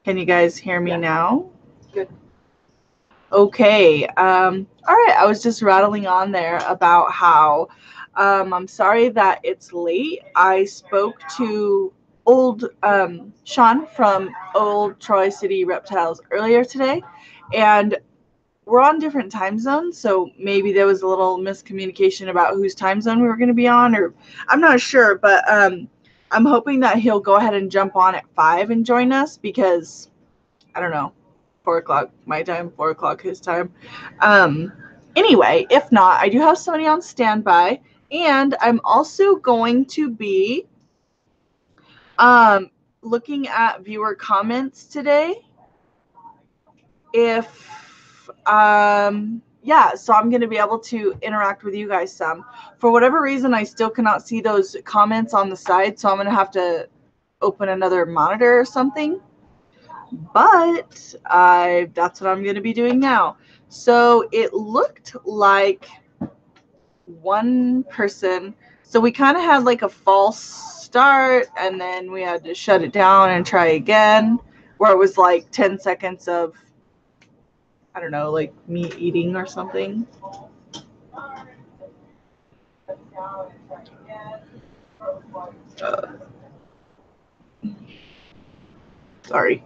Can you guys hear me now? Good. Okay. All right. I was just rattling on there about how I'm sorry that it's late. I spoke to old Sean from Old Troy City Reptiles earlier today, and we're on different time zones, so maybe there was a little miscommunication about whose time zone we were going to be on, or I'm not sure, but I'm hoping that he'll go ahead and jump on at 5 and join us because, I don't know, 4 o'clock my time, 4 o'clock his time. Anyway, if not, I do have somebody on standby, and I'm also going to be looking at viewer comments today. Yeah, so I'm going to be able to interact with you guys some. For whatever reason, I still cannot see those comments on the side, so I'm going to have to open another monitor or something. But that's what I'm going to be doing now. So it looked like one person, so we kind of had like a false start, and then we had to shut it down and try again, where it was like 10 seconds of, I don't know, like me eating or something. Sorry.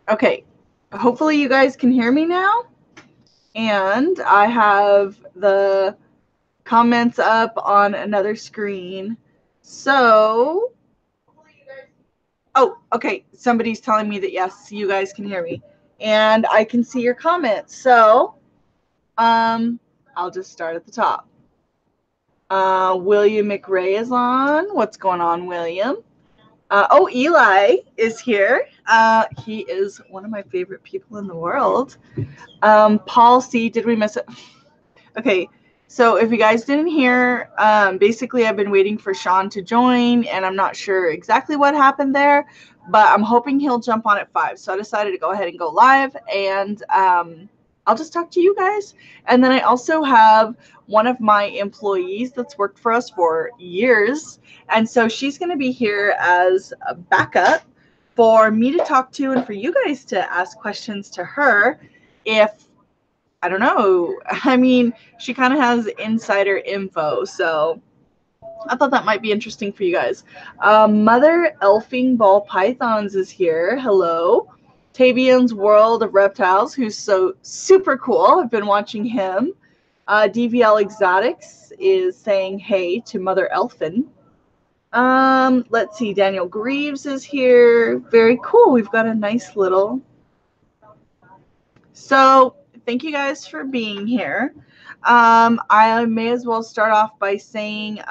Okay, hopefully you guys can hear me now. And I have the comments up on another screen. So, oh, okay, somebody's telling me that yes, you guys can hear me. And I can see your comments. So, I'll just start at the top. William McRae is on. What's going on, William? Oh, Eli is here. He is one of my favorite people in the world. Paul C, did we miss it? Okay, so if you guys didn't hear, basically I've been waiting for Sean to join, and I'm not sure exactly what happened there, but I'm hoping he'll jump on at 5. So I decided to go ahead and go live, and I'll just talk to you guys. And then I also have one of my employees that's worked for us for years, and so she's going to be here as a backup for me to talk to and for you guys to ask questions to her if, I don't know, I mean, she kind of has insider info, so I thought that might be interesting for you guys. Mother Elfing Ball Pythons is here. Hello. Tavian's World of Reptiles, who's so super cool. I've been watching him. DVL Exotics is saying hey to Mother Elfin. Let's see. Daniel Greaves is here. Very cool. We've got a nice little. So thank you guys for being here. I may as well start off by saying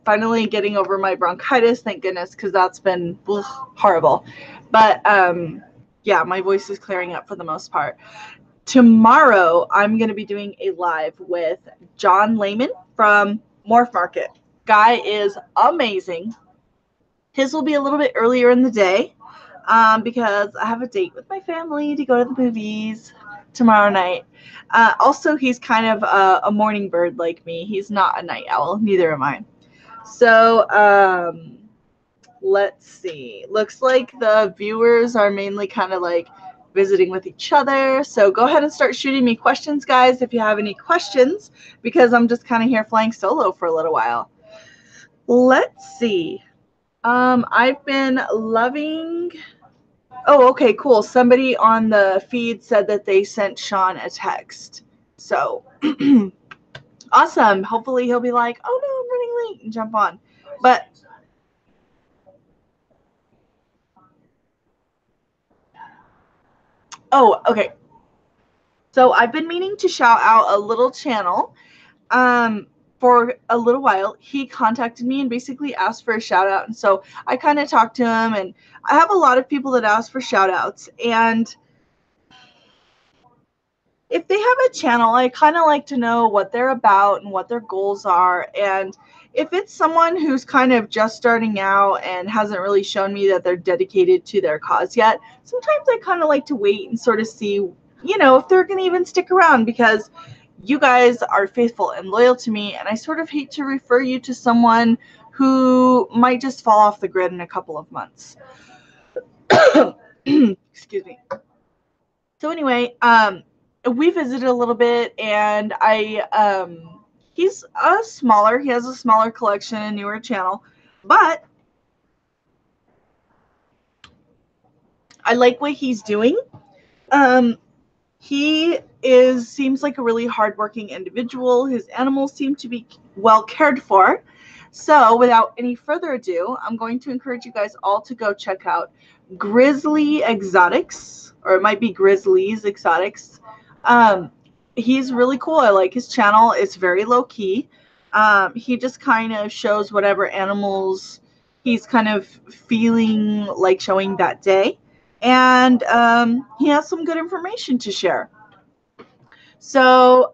finally getting over my bronchitis, thank goodness, because that's been horrible. But yeah, my voice is clearing up for the most part. Tomorrow, I'm going to be doing a live with John Lehman from Morph Market. Guy is amazing. His will be a little bit earlier in the day because I have a date with my family to go to the movies tomorrow night. Also, he's kind of a morning bird like me. He's not a night owl. Neither am I. So let's see. Looks like the viewers are mainly kind of like visiting with each other. So go ahead and start shooting me questions, guys, if you have any questions, because I'm just kind of here flying solo for a little while. Let's see. I've been loving. Oh, okay, cool. Somebody on the feed said that they sent Sean a text. So awesome. Hopefully he'll be like, oh no, I'm running late, and jump on. But Oh, okay. So I've been meaning to shout out a little channel. For a little while, he contacted me and basically asked for a shout out. And so I kind of talked to him, and I have a lot of people that ask for shout outs. And if they have a channel, I kind of like to know what they're about and what their goals are. And if it's someone who's kind of just starting out and hasn't really shown me that they're dedicated to their cause yet, sometimes I kind of like to wait and sort of see, if they're going to even stick around, because you guys are faithful and loyal to me, and I sort of hate to refer you to someone who might just fall off the grid in a couple of months. Excuse me. So anyway, we visited a little bit, and he's he has a smaller collection, a newer channel, but I like what he's doing. He seems like a really hardworking individual. His animals seem to be well cared for. So without any further ado, I'm going to encourage you guys all to go check out Grizzly Exotics, or it might be Grizzlies Exotics. He's really cool. I like his channel. It's very low key. He just kind of shows whatever animals he's kind of feeling like showing that day. And he has some good information to share. So,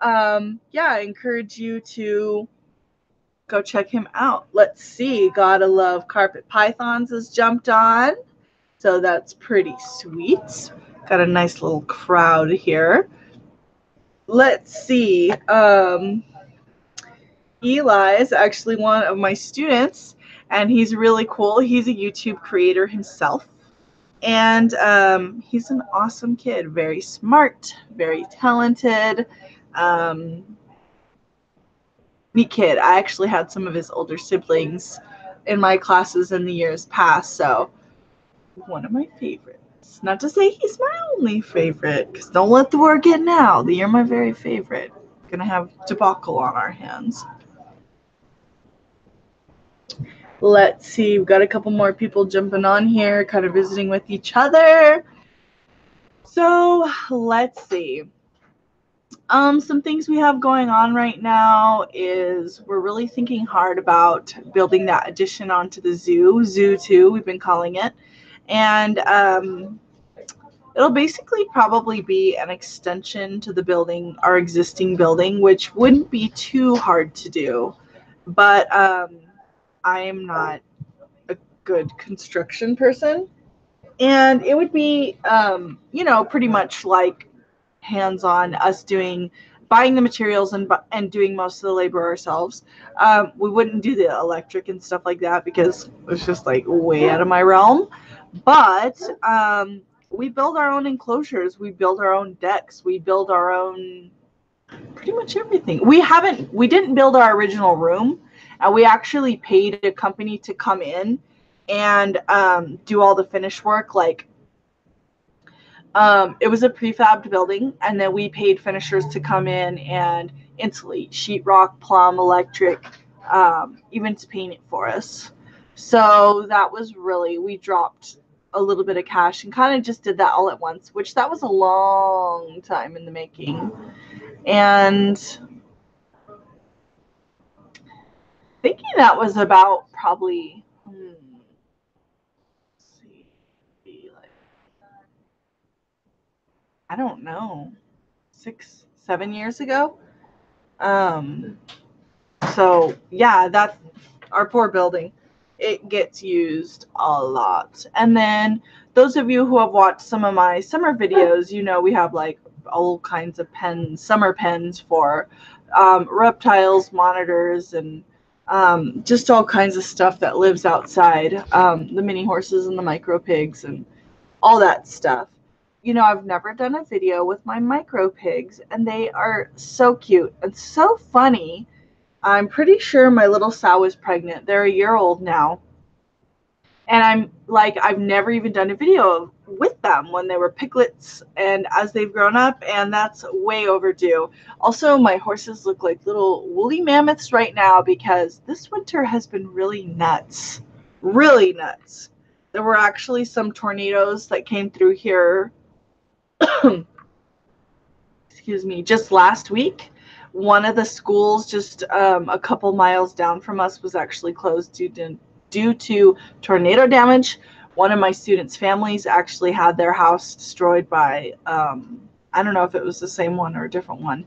yeah, I encourage you to go check him out. Let's see. Gotta love Carpet Pythons has jumped on. So that's pretty sweet. Got a nice little crowd here. Let's see. Eli is actually one of my students, and he's really cool. He's a YouTube creator himself. And he's an awesome kid, very smart, very talented, neat kid. I actually had some of his older siblings in my classes in the years past, so one of my favorites. Not to say he's my only favorite, because don't let the word get out. You're my very favorite. Gonna have debacle on our hands. Let's see, we've got a couple more people jumping on here, kind of visiting with each other. So let's see. Some things we have going on right now is we're really thinking hard about building that addition onto the zoo 2, we've been calling it. And it'll basically probably be an extension to the building, our existing building, which wouldn't be too hard to do. But I am not a good construction person. And it would be, pretty much like hands-on, us buying the materials and doing most of the labor ourselves. We wouldn't do the electric and stuff like that because it's just like way out of my realm. But we build our own enclosures, we build our own decks, we build our own pretty much everything. We didn't build our original room, and we actually paid a company to come in and do all the finish work. Like it was a prefabbed building, and then we paid finishers to come in and insulate, sheetrock, plumb, electric, even to paint it for us. So that was really, we dropped a little bit of cash and kind of just did that all at once, which that was a long time in the making. And thinking that was about probably, I don't know, 6, 7 years ago. So yeah, that's our poor building. It gets used a lot. And then those of you who have watched some of my summer videos, we have like all kinds of pens, summer pens for reptiles, monitors, and just all kinds of stuff that lives outside, the mini horses and the micro pigs and all that stuff. I've never done a video with my micro pigs, and they are so cute and so funny. I'm pretty sure my little sow is pregnant. They're a year old now. And I'm like, I've never even done a video with them when they were piglets and as they've grown up, and that's way overdue. Also, my horses look like little woolly mammoths right now because this winter has been really nuts. Really nuts. There were actually some tornadoes that came through here excuse me, just last week, one of the schools just a couple miles down from us was actually closed due to tornado damage. One of my students' families actually had their house destroyed by, I don't know if it was the same one or a different one.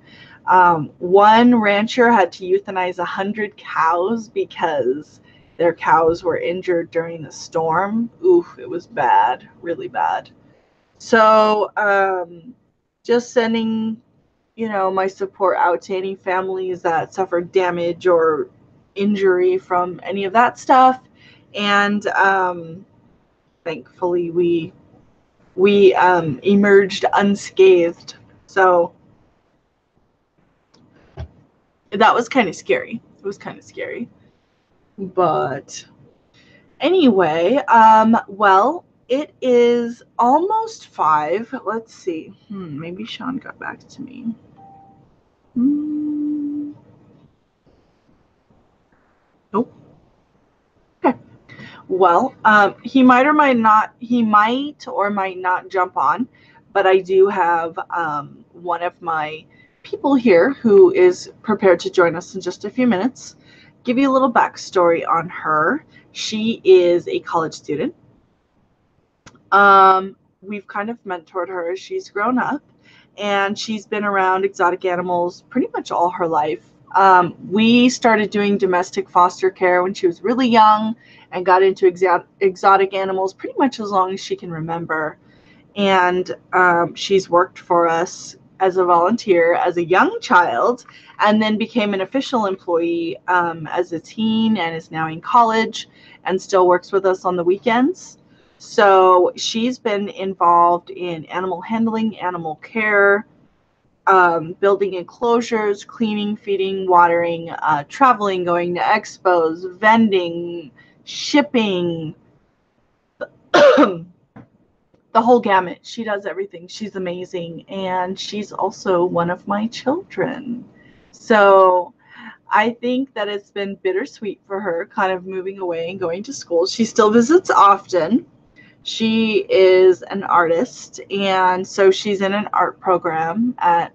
One rancher had to euthanize 100 cows because their cows were injured during the storm. Oof, it was bad, really bad. So just sending, my support out to any families that suffered damage or injury from any of that stuff. And thankfully we emerged unscathed. So that was kind of scary. It was kind of scary. But anyway, well, it is almost 5. Let's see. Maybe Sean got back to me. Nope. Okay. Well, he might or might not jump on, but I do have one of my people here who is prepared to join us in just a few minutes. Give you a little backstory on her. She is a college student. We've kind of mentored her as she's grown up, and she's been around exotic animals pretty much all her life. We started doing domestic foster care when she was really young and got into exotic animals pretty much as long as she can remember. And she's worked for us as a volunteer as a young child, and then became an official employee as a teen, and is now in college and still works with us on the weekends. So she's been involved in animal handling, animal care, building enclosures, cleaning, feeding, watering, traveling, going to expos, vending, shipping, the whole gamut. She does everything. She's amazing. And she's also one of my children. So I think that it's been bittersweet for her kind of moving away and going to school. She still visits often. She is an artist, and so she's in an art program at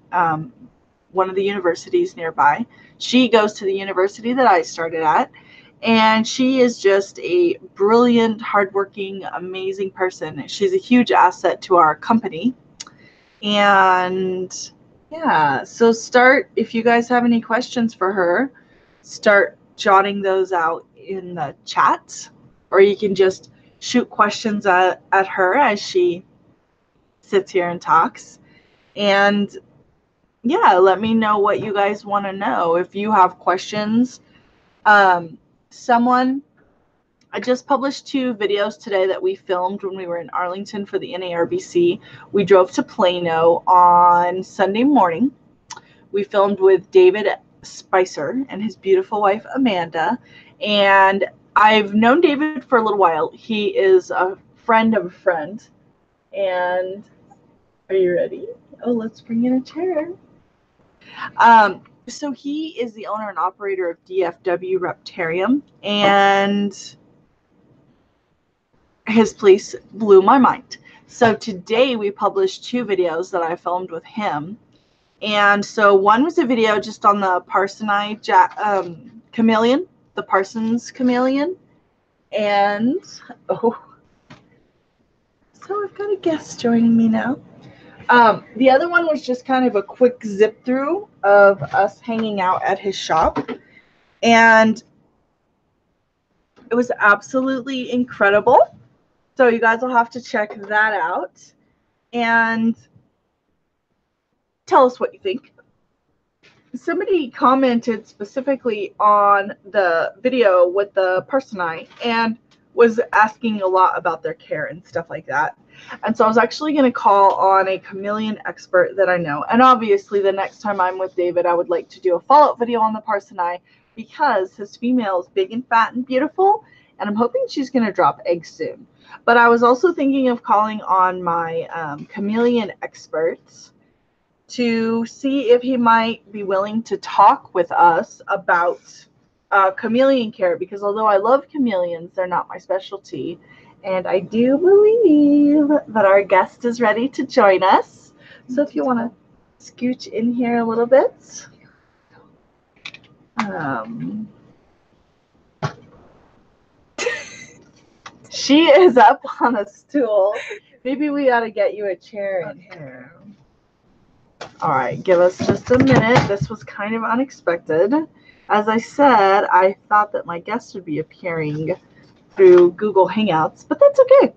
one of the universities nearby. She goes to the university that I started at, and she is just a brilliant, hardworking, amazing person. She's a huge asset to our company. And yeah, so if you guys have any questions for her, start jotting those out in the chat, or you can just shoot questions at her as she sits here and talks. And yeah, let me know what you guys want to know. If you have questions, I just published 2 videos today that we filmed when we were in Arlington for the NARBC. We drove to Plano on Sunday morning. We filmed with David Spicer and his beautiful wife, Amanda. And I've known David for a little while. He is a friend of a friend. And are you ready? Oh, let's bring in a chair. So he is the owner and operator of DFW Reptarium, and his place blew my mind. So today we published 2 videos that I filmed with him. And so one was a video just on the Parsoni chameleon, the Parsons chameleon. And, so I've got a guest joining me now. The other one was just kind of a quick zip through of us hanging out at his shop. And it was absolutely incredible. So you guys will have to check that out and tell us what you think. Somebody commented specifically on the video with the Parsoni and was asking a lot about their care and stuff like that. And so I was actually going to call on a chameleon expert that I know. And obviously the next time I'm with David, I would like to do a follow-up video on the Parsoni because his female is big and fat and beautiful. And I'm hoping she's going to drop eggs soon. But I was also thinking of calling on my chameleon experts to see if he might be willing to talk with us about chameleon care, because although I love chameleons, they're not my specialty. And I do believe that our guest is ready to join us. So if you want to scooch in here a little bit. She is up on a stool. Maybe we ought to get you a chair in here. All right, give us just a minute. This was kind of unexpected. As I said, I thought that my guest would be appearing through Google Hangouts, but that's okay.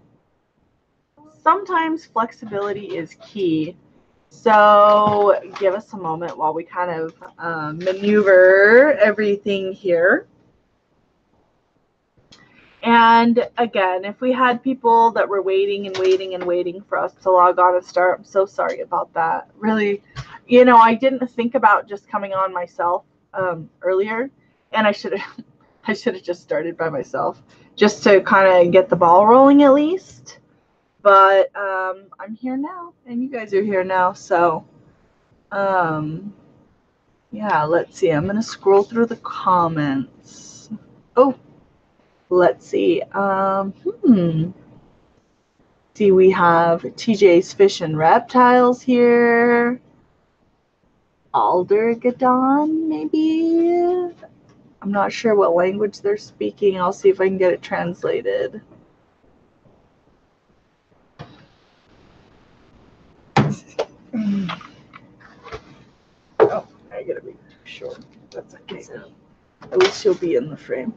Sometimes flexibility is key. So give us a moment while we kind of maneuver everything here. And again, if we had people that were waiting and waiting and waiting for us to log on and start, I'm so sorry about that. Really, you know, I didn't think about just coming on myself earlier, and I should have just started by myself just to kind of get the ball rolling at least. But I'm here now, and you guys are here now, so yeah, let's see. I'm gonna scroll through the comments. Oh. Let's see. See, we have TJ's Fish and Reptiles here. Aldergadon, maybe? I'm not sure what language they're speaking. I'll see if I can get it translated. Oh, I gotta be sure. That's okay. At least she'll be in the frame.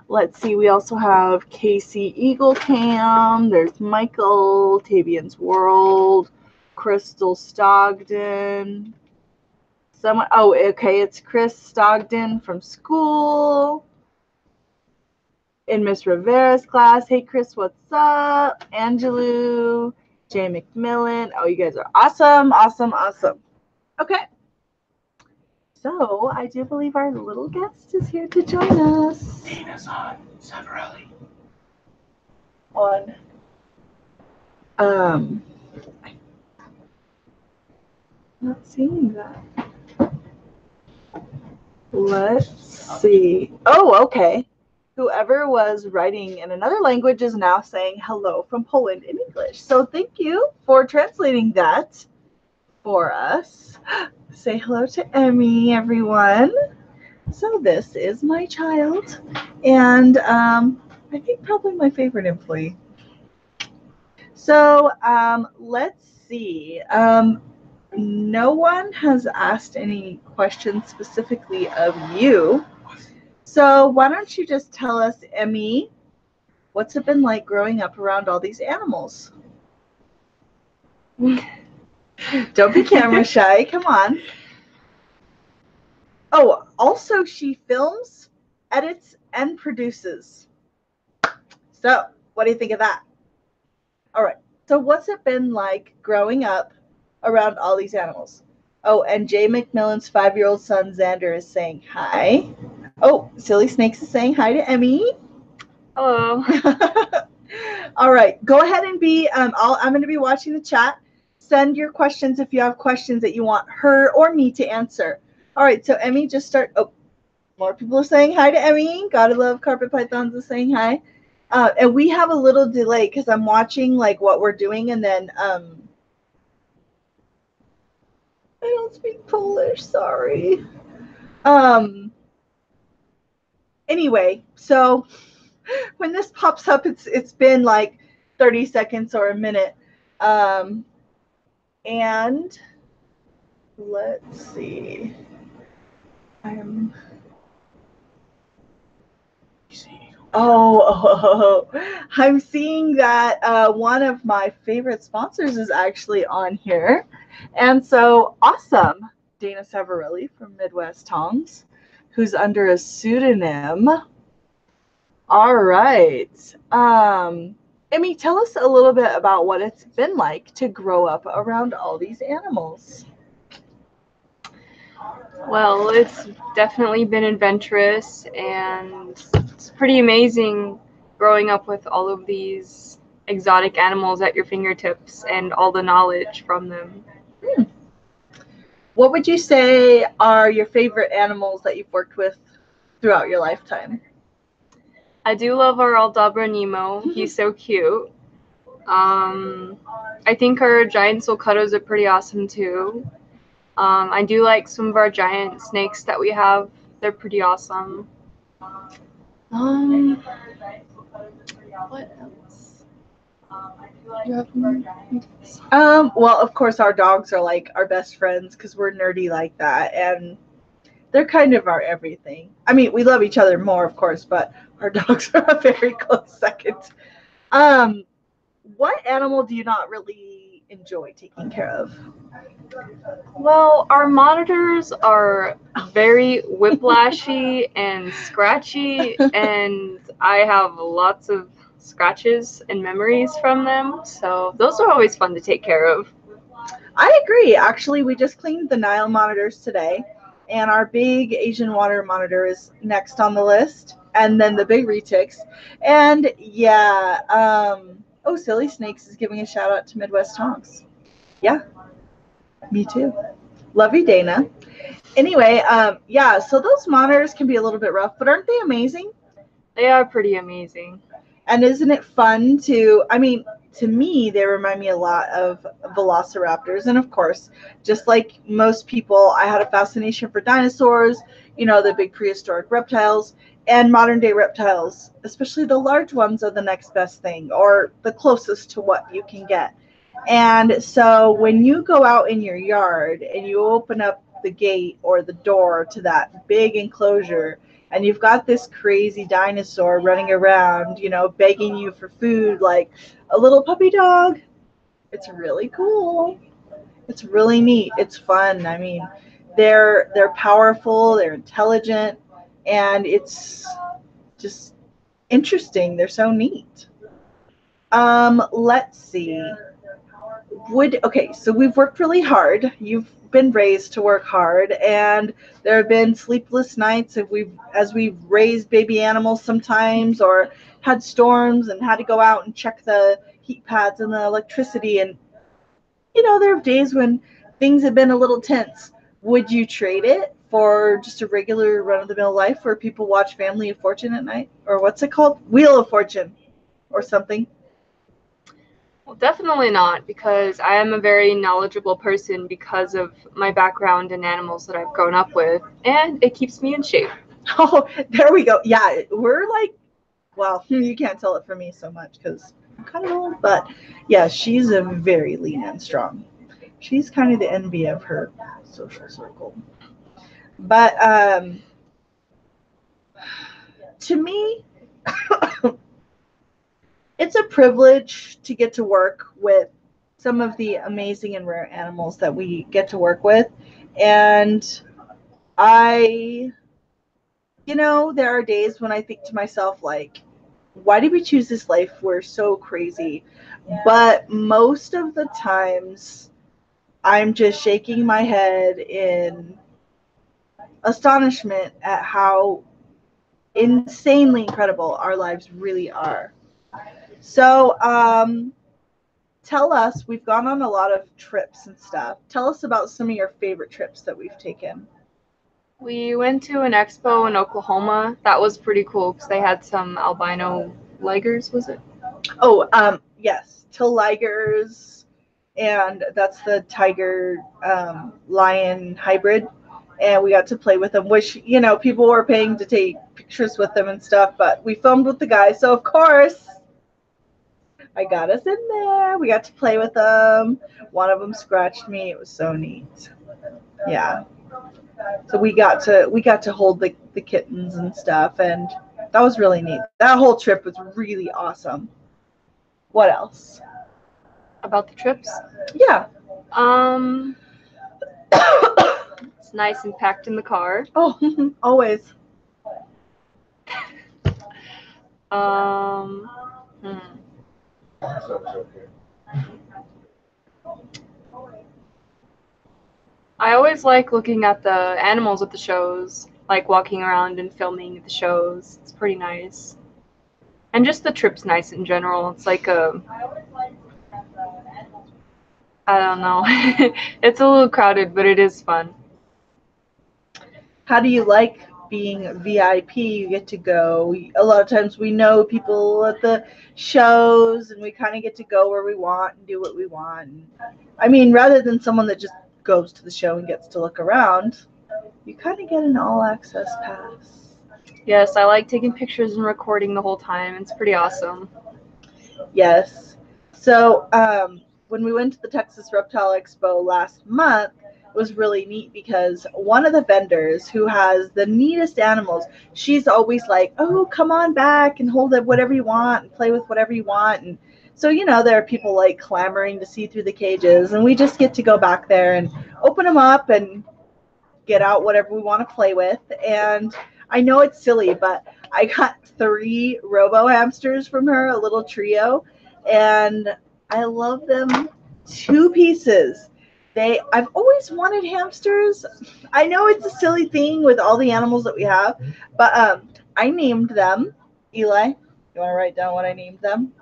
Let's see, we also have Casey Eagle Cam, there's Michael, Tavian's World, Crystal Stogden. Someone, oh, okay, it's Chris Stogden from school. In Miss Rivera's class. Hey, Chris, what's up? Angelou, Jay McMillan. Oh, you guys are awesome, awesome, awesome. Okay. So, I do believe our little guest is here to join us. Dana's on Severelli. On. Not seeing that. Let's see. Oh, okay. Whoever was writing in another language is now saying hello from Poland in English. So thank you for translating that for us. Say hello to Emmie, everyone. So this is my child, and I think probably my favorite employee. So let's see. No one has asked any questions specifically of you. So why don't you just tell us, Emmie, what's it been like growing up around all these animals? Don't be camera shy. Come on. Oh, also she films, edits, and produces. So what do you think of that? All right. So what's it been like growing up around all these animals? Oh, and Jay McMillan's 5-year-old son, Xander, is saying hi. Oh, Silly Snakes is saying hi to Emmie. Hello. All right. Go ahead and be, I'm going to be watching the chat. Send your questions if you have questions that you want her or me to answer. All right. So Emmie, just start. Oh, more people are saying hi to Emmie. Gotta love Carpet Pythons is saying hi. And we have a little delay because I'm watching like what we're doing, and then I don't speak Polish, sorry. Anyway, so when this pops up, it's been like 30 seconds or a minute. And let's see. I'm seeing that one of my favorite sponsors is actually on here. And so awesome. Dana Savarelli from Midwest Tongs, who's under a pseudonym. All right. Emmie, tell us a little bit about what it's been like to grow up around all these animals. Well, it's definitely been adventurous, and it's pretty amazing growing up with all of these exotic animals at your fingertips and all the knowledge from them. What would you say are your favorite animals that you've worked with throughout your lifetime? I do love our Aldabra Nemo. He's so cute. I think our giant sulcutos are pretty awesome too. I do like some of our giant snakes that we have. They're pretty awesome. What else? You have more? Well, of course, our dogs are like our best friends because we're nerdy like that, and they're kind of our everything. I mean, we love each other more, of course, but our dogs are a very close second. Um, what animal do you not really enjoy taking care of? Well, our monitors are very whiplashy and scratchy, and I have lots of scratches and memories from them, so those are always fun to take care of. I agree. Actually, we just cleaned the Nile monitors today, and our big Asian water monitor is next on the list, and then the big retics. And yeah, oh, Silly Snakes is giving a shout out to Midwest Honks. Yeah, me too. Love you, Dana. Anyway, yeah, so those monitors can be a little bit rough, but aren't they amazing? They are pretty amazing. And isn't it fun to, I mean, to me, they remind me a lot of velociraptors. And of course, just like most people, I had a fascination for dinosaurs, you know, the big prehistoric reptiles, and modern day reptiles, especially the large ones, are the next best thing or the closest to what you can get. And so when you go out in your yard and you open up the gate or the door to that big enclosure, and you've got this crazy dinosaur running around, you know, begging you for food like a little puppy dog, it's really cool. It's really neat. It's fun. I mean, they're powerful, they're intelligent, and it's just interesting. They're so neat. Let's see. So we've worked really hard. You've been raised to work hard, and there have been sleepless nights as we've raised baby animals sometimes, or had storms and had to go out and check the heat pads and the electricity. And there are days when things have been a little tense. Would you trade it for just a regular run-of-the-mill life where people watch Family of Fortune at night, or what's it called, Wheel of Fortune, or something? Well, definitely not, because I am a very knowledgeable person because of my background in animals that I've grown up with, and it keeps me in shape. Oh, there we go. Yeah, we're like, well, you can't tell it from me so much because I'm kind of old, but yeah, she's a very lean and strong. She's kind of the envy of her social circle. But to me, it's a privilege to get to work with some of the amazing and rare animals that we get to work with. And I, there are days when I think to myself, like, why did we choose this life? We're so crazy. But most of the times, I'm just shaking my head in astonishment at how insanely incredible our lives really are. So, tell us, we've gone on a lot of trips and stuff. Tell us about some of your favorite trips that we've taken. We went to an expo in Oklahoma. That was pretty cool because they had some albino ligers, was it? Oh, yes, till ligers, and that's the tiger lion hybrid. And we got to play with them, which, people were paying to take pictures with them and stuff, but we filmed with the guys. So, of course, I got us in there. We got to play with them. One of them scratched me. It was so neat. Yeah. So we got to hold the kittens and stuff, and that was really neat. That whole trip was really awesome. What else? About the trips? Yeah. It's nice and packed in the car. Oh, always. Hmm. I always like looking at the animals at the shows, like walking around and filming the shows. It's pretty nice. And just the trip's nice in general. It's like I don't know. It's a little crowded, but it is fun. How do you like being VIP, you get to go. A lot of times we know people at the shows, and we kind of get to go where we want and do what we want. I mean, rather than someone that just goes to the show and gets to look around, you kind of get an all-access pass. Yes, I like taking pictures and recording the whole time. It's pretty awesome. Yes. So when we went to the Texas Reptile Expo last month, it was really neat because one of the vendors who has the neatest animals, she's always like, oh, come on back and hold it whatever you want and play with whatever you want. And so, you know, there are people like clamoring to see through the cages, and we just get to go back there and open them up and get out whatever we want to play with. And I know it's silly, but I got 3 robo hamsters from her, a little trio, and I love them 2 pieces. I've always wanted hamsters. I know it's a silly thing with all the animals that we have, but I named them. Eli, you want to write down what I named them?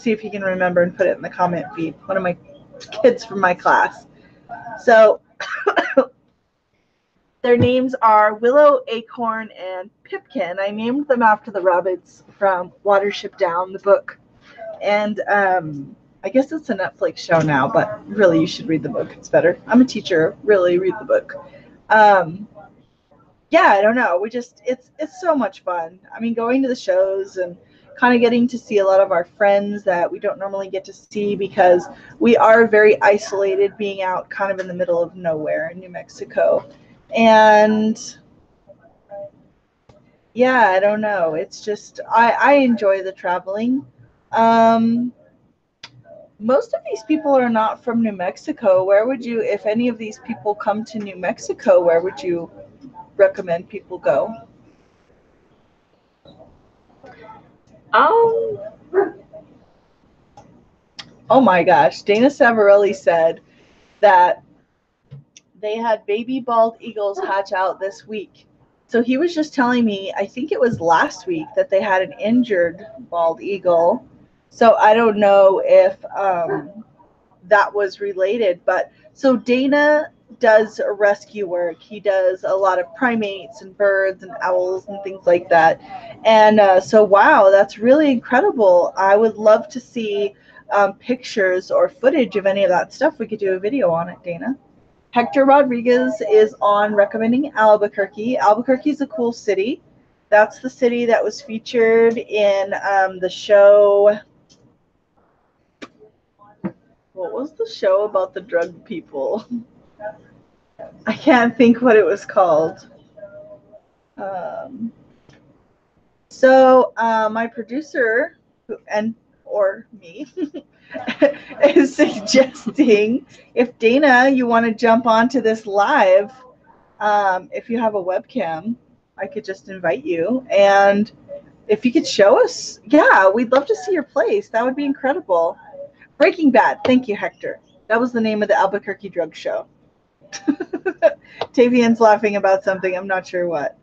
See if you can remember and put it in the comment feed. One of my kids from my class. So their names are Willow, Acorn, and Pipkin. I named them after the rabbits from Watership Down, the book. And I guess it's a Netflix show now, but really you should read the book. It's better. I'm a teacher. Really read the book. Yeah, I don't know. It's so much fun. I mean, going to the shows and kind of getting to see a lot of our friends that we don't normally get to see because we are very isolated, being out kind of in the middle of nowhere in New Mexico. And yeah, I don't know. It's just I enjoy the traveling. Most of these people are not from New Mexico. Where would you, if any of these people come to New Mexico, where would you recommend people go? Oh my gosh, Dana Savarelli said that they had baby bald eagles hatch out this week. So he was just telling me, I think it was last week, that they had an injured bald eagle. So I don't know if that was related. But so Dana does rescue work. He does a lot of primates and birds and owls and things like that. And so, wow, that's really incredible. I would love to see pictures or footage of any of that stuff. We could do a video on it, Dana. Hector Rodriguez is on recommending Albuquerque. Albuquerque is a cool city. That's the city that was featured in the show. What was the show about the drug people? I can't think what it was called. So my producer or me is suggesting, if Dana, you want to jump onto this live, if you have a webcam, I could just invite you, and if you could show us, yeah, we'd love to see your place. That would be incredible. Breaking Bad. Thank you, Hector. That was the name of the Albuquerque drug show. Tavian's laughing about something. I'm not sure what.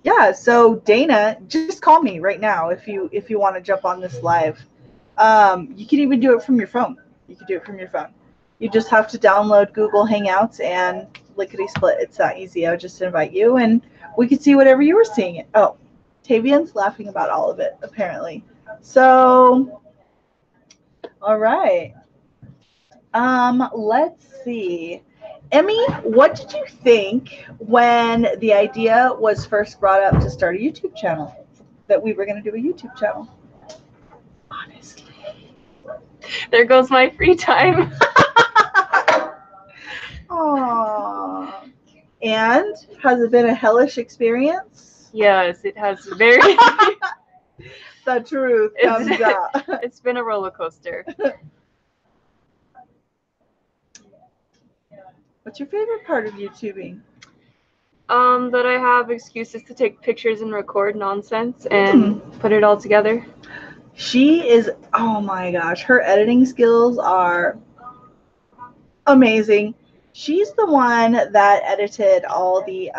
Yeah, so Dana, just call me right now if you want to jump on this live. You can even do it from your phone. You can do it from your phone. You just have to download Google Hangouts and lickety-split. It's that easy. I would just invite you, and we could see whatever you were seeing. Oh, Tavian's laughing about all of it, apparently. So, all right. Let's see. Emmie, what did you think when the idea was first brought up to start a YouTube channel, that we were going to do a YouTube channel? Honestly. There goes my free time. Aww. And has it been a hellish experience? Yes, it has very. The truth comes out. It's been a roller coaster. What's your favorite part of YouTubing? That I have excuses to take pictures and record nonsense and put it all together. She is, oh my gosh, her editing skills are amazing. She's the one that edited all the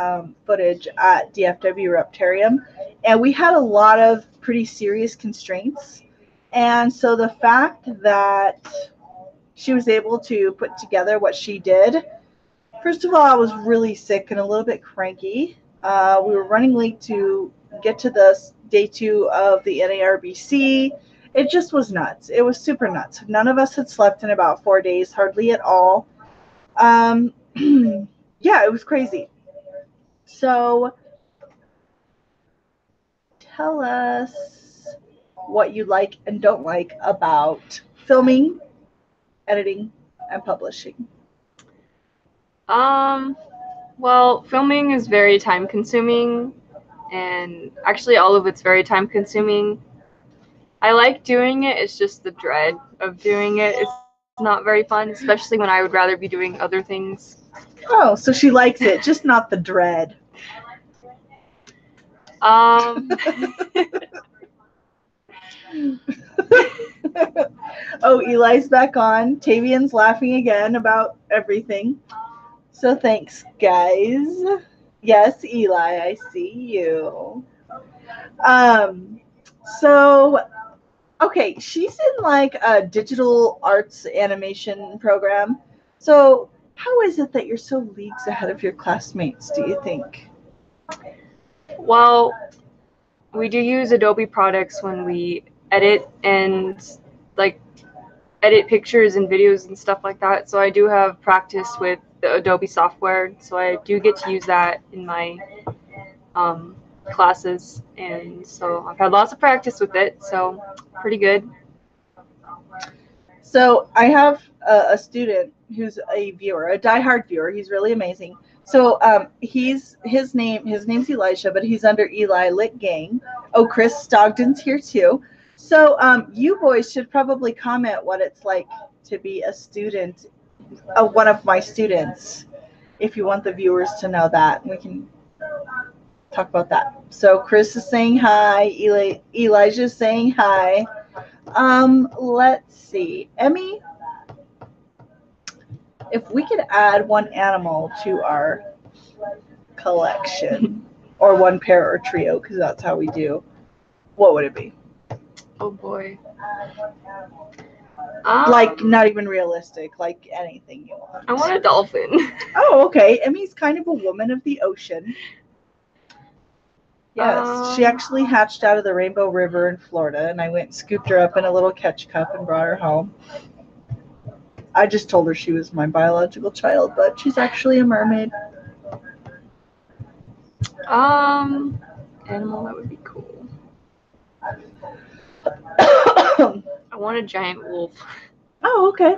footage at DFW Reptarium, and we had a lot of pretty serious constraints. And so the fact that she was able to put together what she did, first of all, I was really sick and a little bit cranky. We were running late to get to the day 2 of the NARBC. It just was nuts. It was super nuts. None of us had slept in about 4 days, hardly at all. Yeah, it was crazy. So tell us what you like and don't like about filming, editing, and publishing. Well, filming is very time consuming, and actually all of it's very time consuming. I like doing it, it's just the dread of doing it. It's not very fun, especially when I would rather be doing other things. Oh, so she likes it, just not the dread. Um, Oh, Eli's back on. Tavian's laughing again about everything. So thanks, guys. Yes, Eli, I see you. Um, so okay, she's in like a digital arts animation program. So how is it that you're so leagues ahead of your classmates, do you think? well, we do use Adobe products when we edit and like edit pictures and videos and stuff like that. So I do have practice with the Adobe software. So I do get to use that in my classes, and so I've had lots of practice with it. So pretty good. So I have a student who's a viewer, a diehard viewer. He's really amazing. So his name's Elijah, but he's under Eli Lit Gang. Oh, Chris Stogden's here too. So you boys should probably comment what it's like to be a student, one of my students, if you want the viewers to know that. We can talk about that. So Chris is saying hi. Elijah's saying hi. Let's see. Emmie, if we could add one animal to our collection, or one pair or trio, because that's how we do, what would it be? Oh boy. Like, not even realistic, like anything you want. I want a dolphin. Oh, okay. Emmie's kind of a woman of the ocean. Yes, she actually hatched out of the Rainbow River in Florida, and I went and scooped her up in a little catch cup and brought her home. I just told her she was my biological child, but she's actually a mermaid. Animal that would be cool. I want a giant wolf. Oh, okay.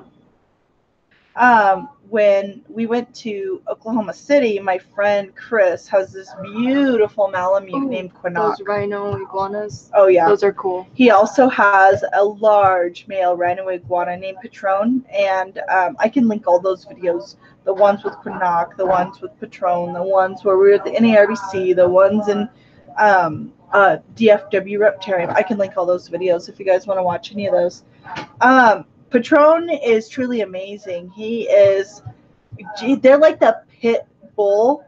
When we went to Oklahoma City, my friend Chris has this beautiful Malamute named Quinnock. Those rhino iguanas. Oh, yeah. Those are cool. He also has a large male rhino iguana named Patron, and I can link all those videos. The ones with Quinnock, the ones with Patron, the ones where we were at the NARBC, the ones in DFW Reptarium. I can link all those videos if you guys want to watch any of those. Patron is truly amazing. They're like the pit bull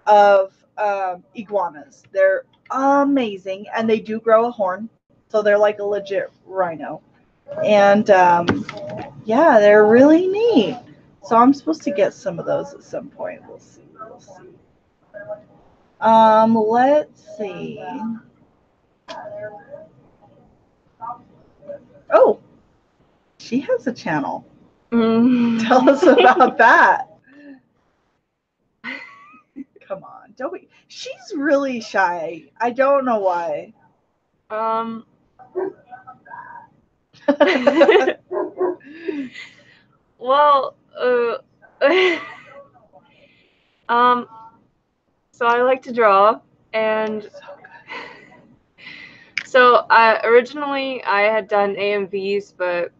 of iguanas. They're amazing, and they do grow a horn, so they're like a legit rhino. And yeah, they're really neat. So I'm supposed to get some of those at some point. We'll see. Let's see. Oh, she has a channel. Tell us about that. Come on, don't we? She's really shy. I don't know why. Well, so I like to draw, and so originally I had done AMVs, but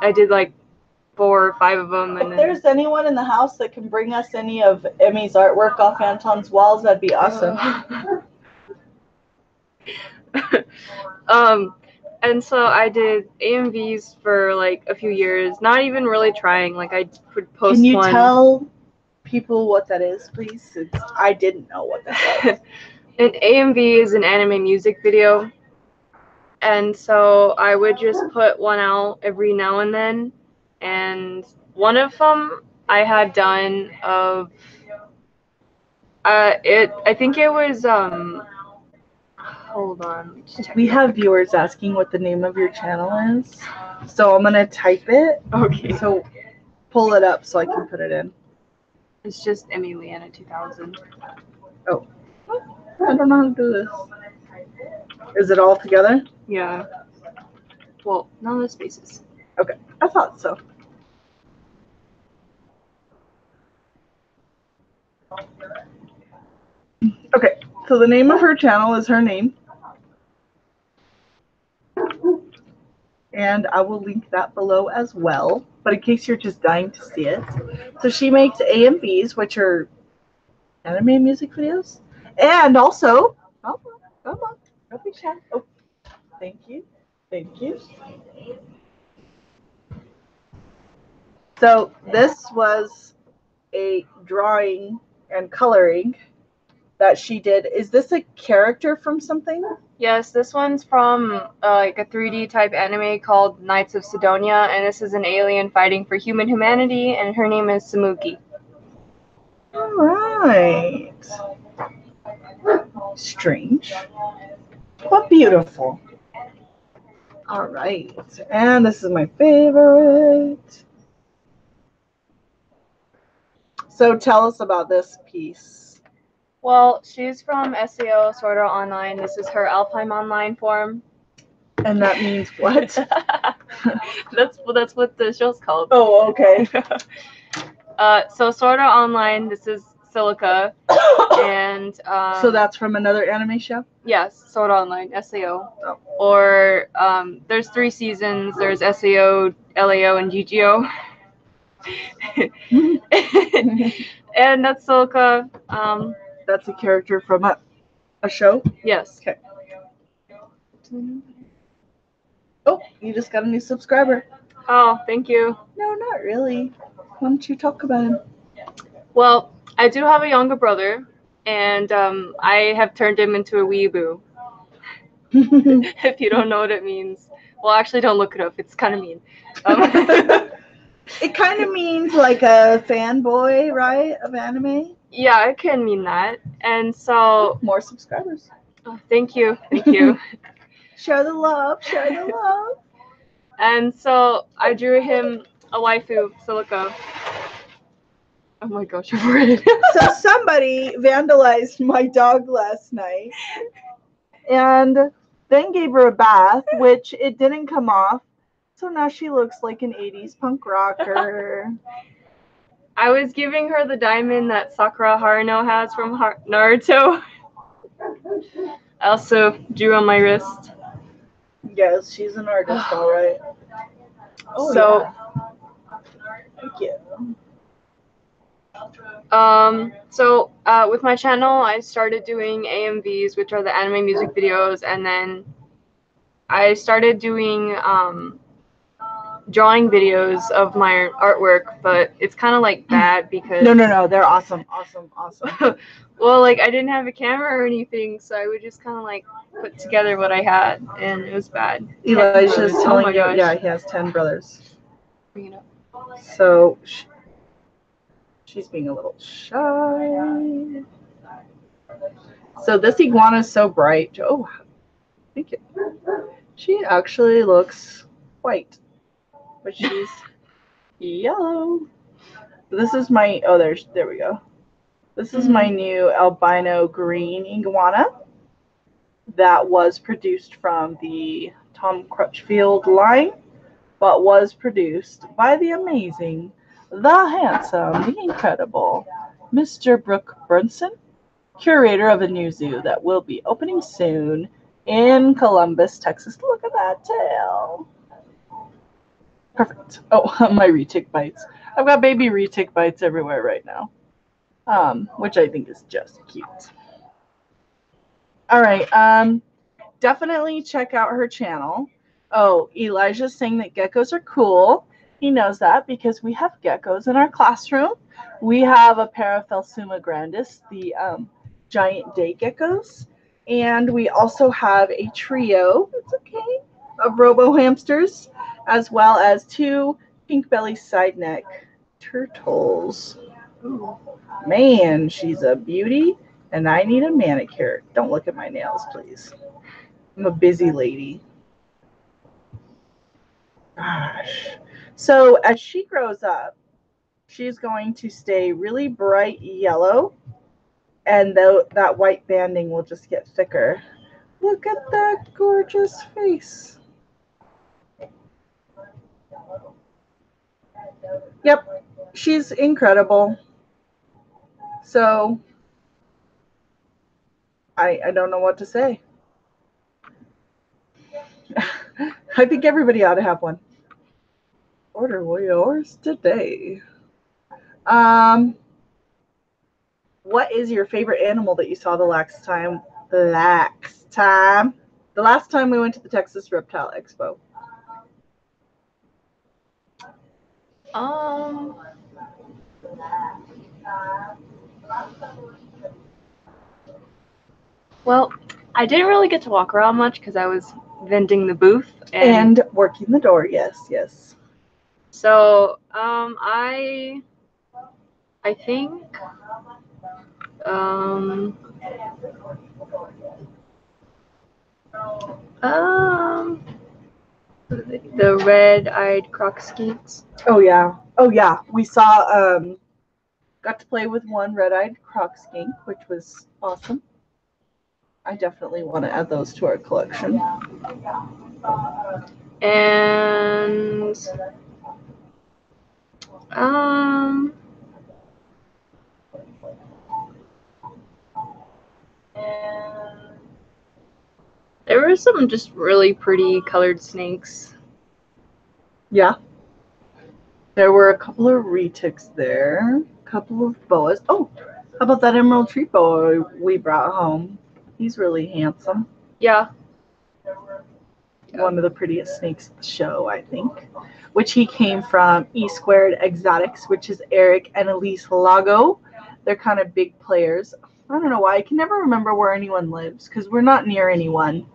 I did like 4 or 5 of them. And if there's anyone in the house that can bring us any of Emmie's artwork off Anton's walls, that'd be awesome. And so I did AMVs for like a few years, not even really trying. Like I would post. Can you tell people what that is, please? I didn't know what that was. An AMV is an anime music video. And so I would just put one out every now and then. And one of them I had done of I think it was hold on. let me just check We it. have viewers asking what the name of your channel is, so I'm gonna type it. Okay. So pull it up so I can put it in. It's just Emmie Leanna 2000. Oh, I don't know how to do this. Is it all together? Yeah. Well, none of the spaces. Okay, I thought so. Okay, so the name of her channel is her name. And I will link that below as well. But in case you're just dying to see it. So she makes AMVs, which are anime music videos. And also, come on, don't be shy. Oh, thank you. Thank you. So this was a drawing and coloring that she did. Is this a character from something? Yes, this one's from like a 3D type anime called Knights of Sidonia, and this is an alien fighting for human humanity, and her name is Samuki. All right. Strange, but beautiful. All right. And this is my favorite. So tell us about this piece. Well, she's from SEO Sword Art Online. This is her Alpine Online form. And that means what? that's what the show's called. Oh, okay. So Sword Art Online, this is Silica, and So that's from another anime show? yes, Sword Art Online, SAO. Oh. Or there's 3 seasons. There's SAO, LAO, and GGO. And that's Silica. That's a character from a show? Yes. Okay. Oh, you just got a new subscriber. Oh, thank you. No, not really. Why don't you talk about him? Well, I do have a younger brother, and I have turned him into a weeaboo. If you don't know what it means. Well, actually, don't look it up. It's kind of mean. It kind of means like a fanboy, right, of anime? Yeah, it can mean that. And so... More subscribers. Oh, thank you. Thank you. Share the love. Share the love. And so I drew him a waifu, Silica. Oh my gosh, you're worried. So somebody vandalized my dog last night and then gave her a bath, which it didn't come off. So now she looks like an 80s punk rocker. I was giving her the diamond that Sakura Haruno has from Naruto. I also drew on my wrist. Yes, she's an artist, all right. Oh, So, yeah. Thank you. With my channel, I started doing AMVs, which are the anime music videos, and then I started doing drawing videos of my artwork, but it's kind of like bad because No, they're awesome. well, like I didn't have a camera or anything, so I would just kind of like put together what I had, and it was bad. Elijah's just telling my you, gosh. yeah, he has 10 brothers. Bring it up. So she's being a little shy. So this iguana is so bright. Oh, thank you. She actually looks white, but she's yellow. This is my, oh, there we go. This is my new albino green iguana that was produced from the Tom Crutchfield line, but was produced by the amazing, the handsome, the incredible Mr. Brooke Brunson, curator of a new zoo that will be opening soon in Columbus, Texas. Look at that tail. Perfect. Oh, my retic bites. I've got baby retic bites everywhere right now, which I think is just cute. All right. Definitely check out her channel. Oh, Elijah's saying that geckos are cool. He knows that because we have geckos in our classroom. We have a pair of Phelsuma grandis, the giant day geckos. And we also have a trio, it's okay, of robo hamsters, as well as 2 pink belly side neck turtles. Ooh. Man, she's a beauty, and I need a manicure. Don't look at my nails, please. I'm a busy lady. Gosh. So as she grows up, she's going to stay really bright yellow, and that white banding will just get thicker. Look at that gorgeous face. Yep, she's incredible. So I don't know what to say. I think everybody ought to have one. Order yours today. What is your favorite animal that you saw the last time? The last time we went to the Texas Reptile Expo. Well, I didn't really get to walk around much because I was vending the booth And working the door, yes. So, I think, the red-eyed croc skinks. Oh yeah. We saw got to play with one red-eyed croc skink, which was awesome. I definitely want to add those to our collection. And there were some just really pretty colored snakes. Yeah. There were a couple of retics there, a couple of boas. Oh, how about that emerald tree boa we brought home? He's really handsome. Yeah. One of the prettiest snakes at the show, I think. Which he came from E Squared Exotics, which is Eric and Elise Lago. They're kind of big players. I don't know why. I can never remember where anyone lives because we're not near anyone.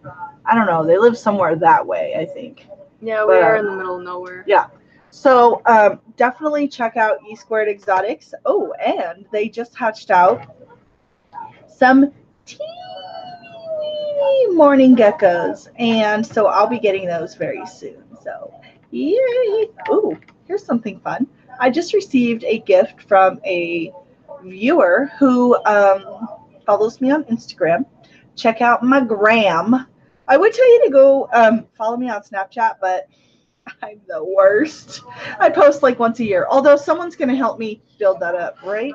I don't know. They live somewhere that way, I think. Yeah, we are in the middle of nowhere. Yeah. So definitely check out E Squared Exotics. Oh, and they just hatched out some teeny morning geckos, and so I'll be getting those very soon. So yay! Ooh, here's something fun. I just received a gift from a viewer who follows me on Instagram. Check out my gram. I would tell you to go follow me on Snapchat, but I'm the worst. I post like once a year. Although someone's going to help me build that up, right?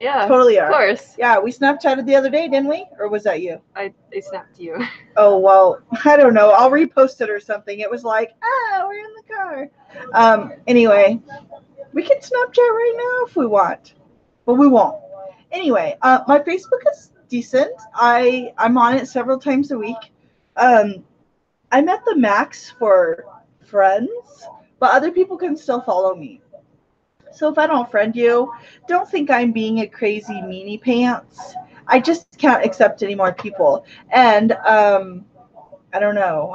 Yeah, Totally are. Of course. Yeah, we Snapchatted the other day, didn't we? Or was that you? I snapped you. Oh, well, I don't know. I'll repost it or something. It was like, we're in the car. Anyway, we can Snapchat right now if we want, but we won't. Anyway, my Facebook is decent. I'm on it several times a week. I'm at the max for friends, but other people can still follow me. So if I don't friend you, don't think I'm being a crazy meanie pants. I just can't accept any more people. And I don't know.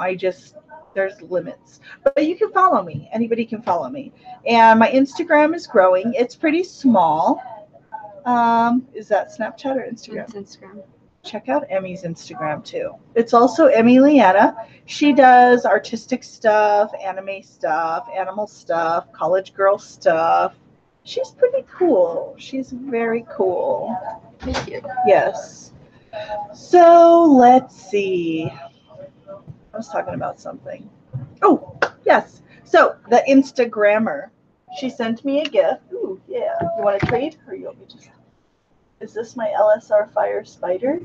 There's limits. But you can follow me. Anybody can follow me. And my Instagram is growing. It's pretty small. Is that Snapchat or Instagram? It's Instagram. Check out Emmie's Instagram too. It's also Emmie Leanna. She does artistic stuff, anime stuff, animal stuff, college girl stuff. She's pretty cool. She's very cool. Thank you. Yes. So let's see. I was talking about something. Oh, yes. So the Instagrammer, she sent me a gift. Ooh, yeah. You want to trade or you want me to? Is this my LSR Fire Spider?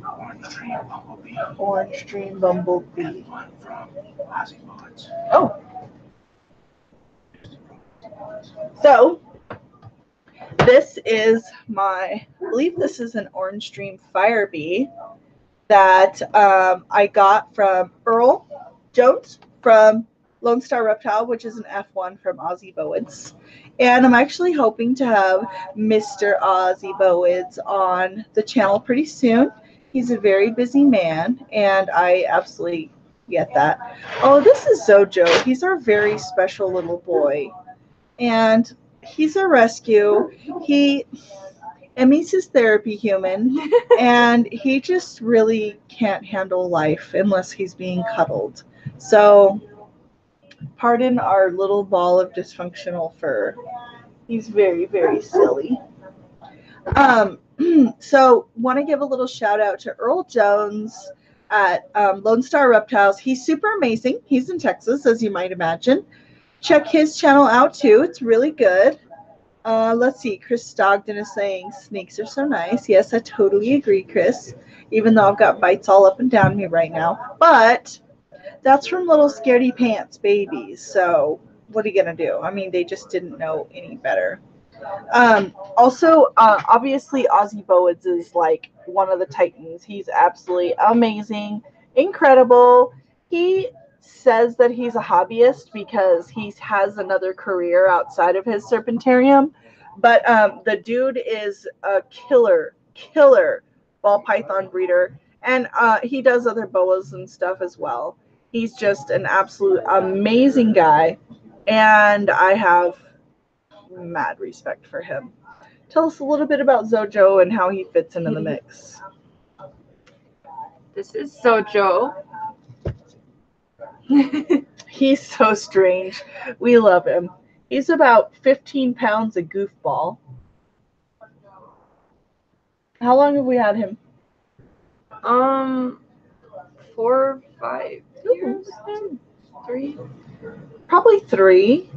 Orange Dream Bumblebee. Oh. So, this is I believe this is an Orange Dream Fire Bee that I got from Earl Jones from Lone Star Reptile, which is an F1 from Ozzy Bowids. And I'm actually hoping to have Mr. Ozzy Bowids on the channel pretty soon. He's a very busy man, and I absolutely get that. Oh, this is Zojo. He's our very special little boy. And he's a rescue. Emmie's his therapy human, and he just really can't handle life unless he's being cuddled. So, pardon our little ball of dysfunctional fur. He's very, very silly. Um, so, want to give a little shout out to Earl Jones at Lone Star Reptiles. He's super amazing. He's in Texas, as you might imagine. Check his channel out too. It's really good. Let's see. Chris Stogden is saying snakes are so nice. Yes, I totally agree, Chris. Even though I've got bites all up and down me right now. But that's from little scaredy pants babies. So what are you going to do? I mean, they just didn't know any better. Also, obviously, Ozzy Bowens is like one of the titans. He's absolutely amazing, incredible. He says that he's a hobbyist because he has another career outside of his serpentarium. But the dude is a killer ball python breeder. And he does other boas and stuff as well. He's just an absolute amazing guy. And I have mad respect for him. Tell us a little bit about Zojo and how he fits into the mix. This is Sojo. He's so strange. We love him. He's about 15 pounds a goofball. How long have we had him? 4 or 5 years. 3. Probably 3,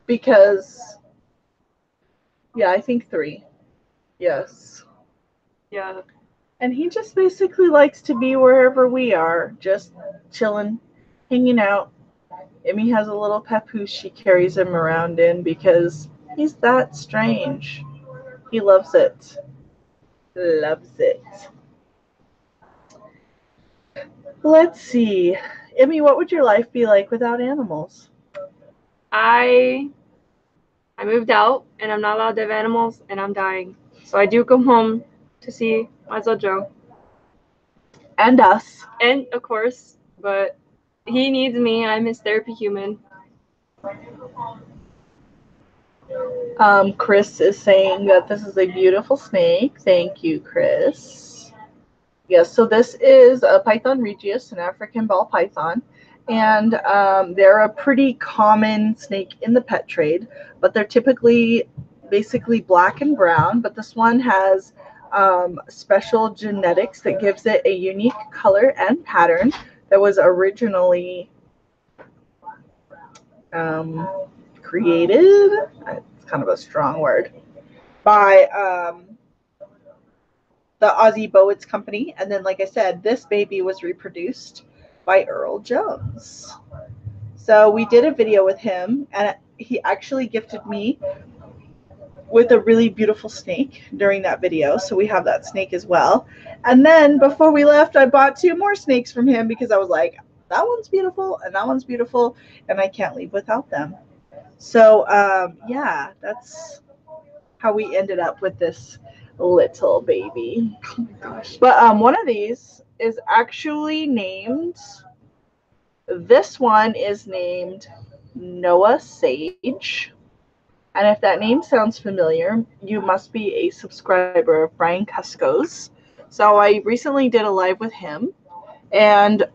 because yeah, I think 3. Yes. Yeah. And he just basically likes to be wherever we are, just chilling, hanging out. Emmie has a little papoose she carries him around in because he's that strange. He loves it. Loves it. Let's see. Emmie, what would your life be like without animals? I moved out and I'm not allowed to have animals and I'm dying. So I do come home to see my Zojo. And us. And of course, but he needs me. I'm his therapy human. Chris is saying that this is a beautiful snake. Thank you, Chris. Yes, so this is a Python regius, an African ball python. And they're a pretty common snake in the pet trade, but they're typically basically black and brown. But this one has special genetics that gives it a unique color and pattern that was originally created, it's kind of a strong word, by the Ozzy Bowens company. And then, like I said, this baby was reproduced by Earl Jones. So we did a video with him, and he actually gifted me with a really beautiful snake during that video. So we have that snake as well. And then before we left, I bought 2 more snakes from him because I was like, that one's beautiful and that one's beautiful, and I can't leave without them. So yeah, that's how we ended up with this little baby. Oh my gosh. But one of these is actually named, this one is named Noah Sage. And if that name sounds familiar, you must be a subscriber of Brian Cusco's. So I recently did a live with him, and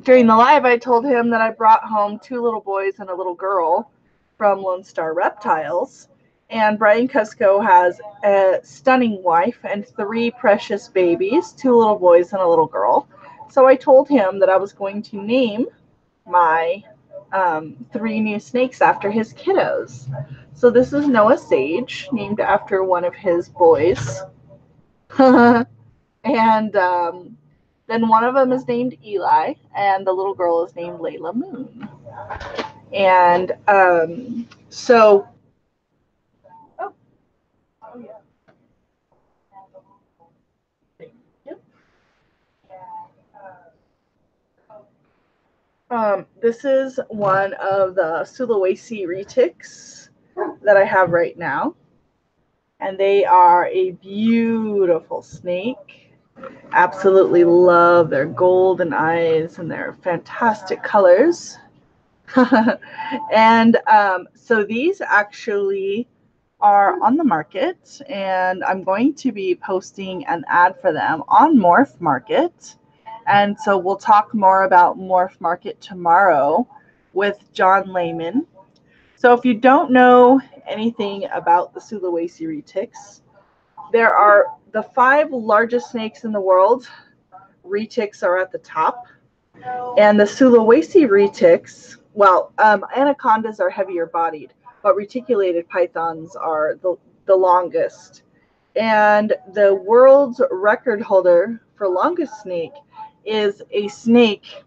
during the live, I told him that I brought home 2 little boys and a little girl from Lone Star Reptiles. And Brian Cusco has a stunning wife and 3 precious babies, 2 little boys and a little girl. So I told him that I was going to name my 3 new snakes after his kiddos. So this is Noah Sage, named after one of his boys. And then one of them is named Eli, and the little girl is named Layla Moon. And so, this is one of the Sulawesi retics that I have right now. And they are a beautiful snake. Absolutely love their golden eyes and their fantastic colors. And so these actually are on the market, and I'm going to be posting an ad for them on Morph Market. And so we'll talk more about Morph Market tomorrow with John Lehman. So if you don't know anything about the Sulawesi retics, there are the 5 largest snakes in the world. Retics are at the top. And the Sulawesi retics, well, anacondas are heavier bodied, but reticulated pythons are the longest. And the world's record holder for longest snake is a snake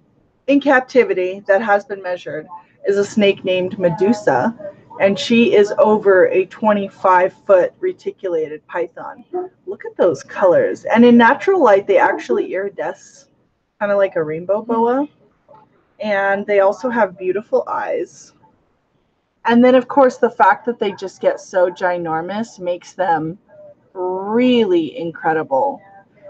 in captivity that has been measured, is a snake named Medusa, and she is over a 25-foot reticulated python. Look at those colors. And in natural light, they actually iridesce, kind of like a rainbow boa. And they also have beautiful eyes. And then, of course, the fact that they just get so ginormous makes them really incredible.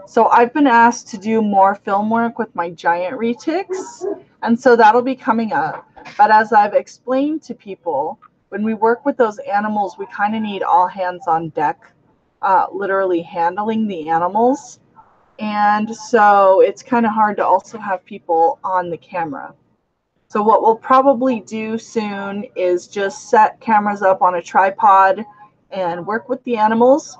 So I've been asked to do more film work with my giant retics, and so that'll be coming up. But as I've explained to people, when we work with those animals, we kind of need all hands on deck, literally handling the animals. And so it's kind of hard to also have people on the camera. So what we'll probably do soon is just set cameras up on a tripod and work with the animals.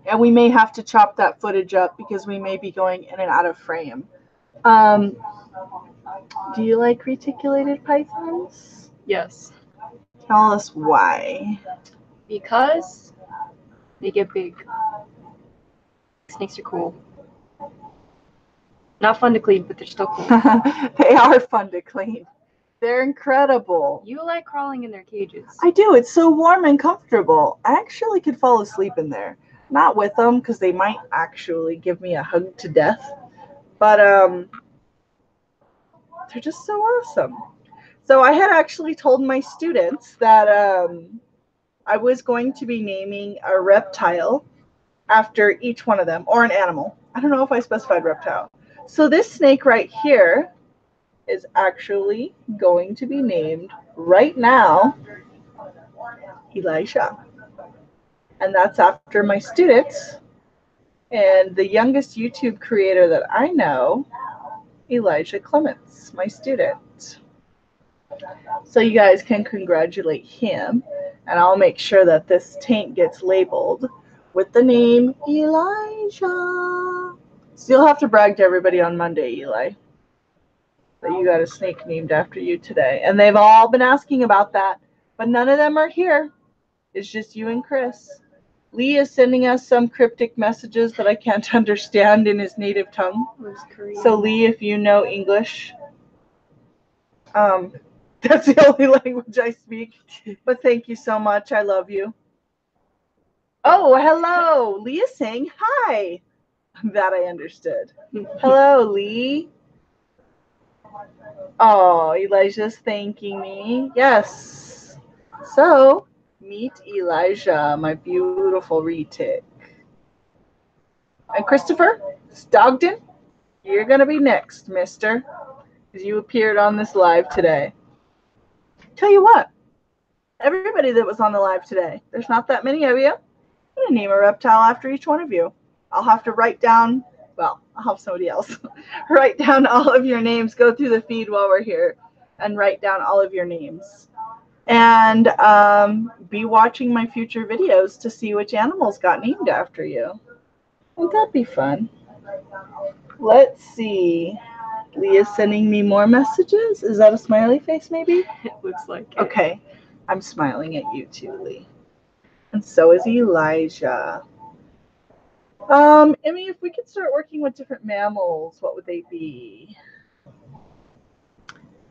And we may have to chop that footage up because we may be going in and out of frame. Do you like reticulated pythons? Yes. Tell us why. Because they get big. Snakes are cool. Not fun to clean, but they're still cool. They are fun to clean. They're incredible. You like crawling in their cages. I do. It's so warm and comfortable. I actually could fall asleep in there. Not with them, because they might actually give me a hug to death. But they're just so awesome. So I had actually told my students that I was going to be naming a reptile after each one of them, or an animal. I don't know if I specified reptile. So this snake right here is actually going to be named right now Elijah. And that's after my students. And the youngest YouTube creator that I know, Elijah Clements, my student. So you guys can congratulate him. And I'll make sure that this tank gets labeled with the name Elijah. So you'll have to brag to everybody on Monday, Eli, that you got a snake named after you today. And they've all been asking about that, but none of them are here. It's just you and Chris. Lee is sending us some cryptic messages that I can't understand in his native tongue. So Lee, if you know English, that's the only language I speak. But thank you so much. I love you. Oh, hello. Lee is saying hi. That I understood. Hello, Lee. Oh, Elijah's thanking me. Yes. So, meet Elijah, my beautiful retic. And Christopher Stogden, you're going to be next, mister, because you appeared on this live today. Tell you what, everybody that was on the live today, there's not that many of you. I'm going to name a reptile after each one of you. I'll have to write down, well, I'll have somebody else write down all of your names, go through the feed while we're here, and write down all of your names. And be watching my future videos to see which animals got named after you. Won't that be fun? Let's see. Leah's sending me more messages. Is that a smiley face, maybe? It looks like it. Okay. I'm smiling at you too, Lee. And so is Elijah. Emmie, if we could start working with different mammals, what would they be?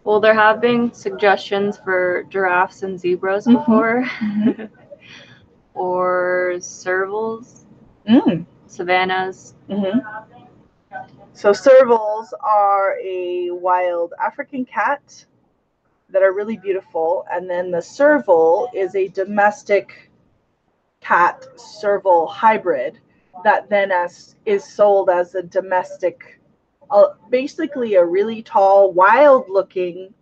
Well, there have been suggestions for giraffes and zebras before. Mm-hmm. Or servals, savannas. Mm-hmm. So servals are a wild African cat that are really beautiful. And then the serval is a domestic cat serval hybrid that then is sold as a domestic, basically a really tall, wild looking,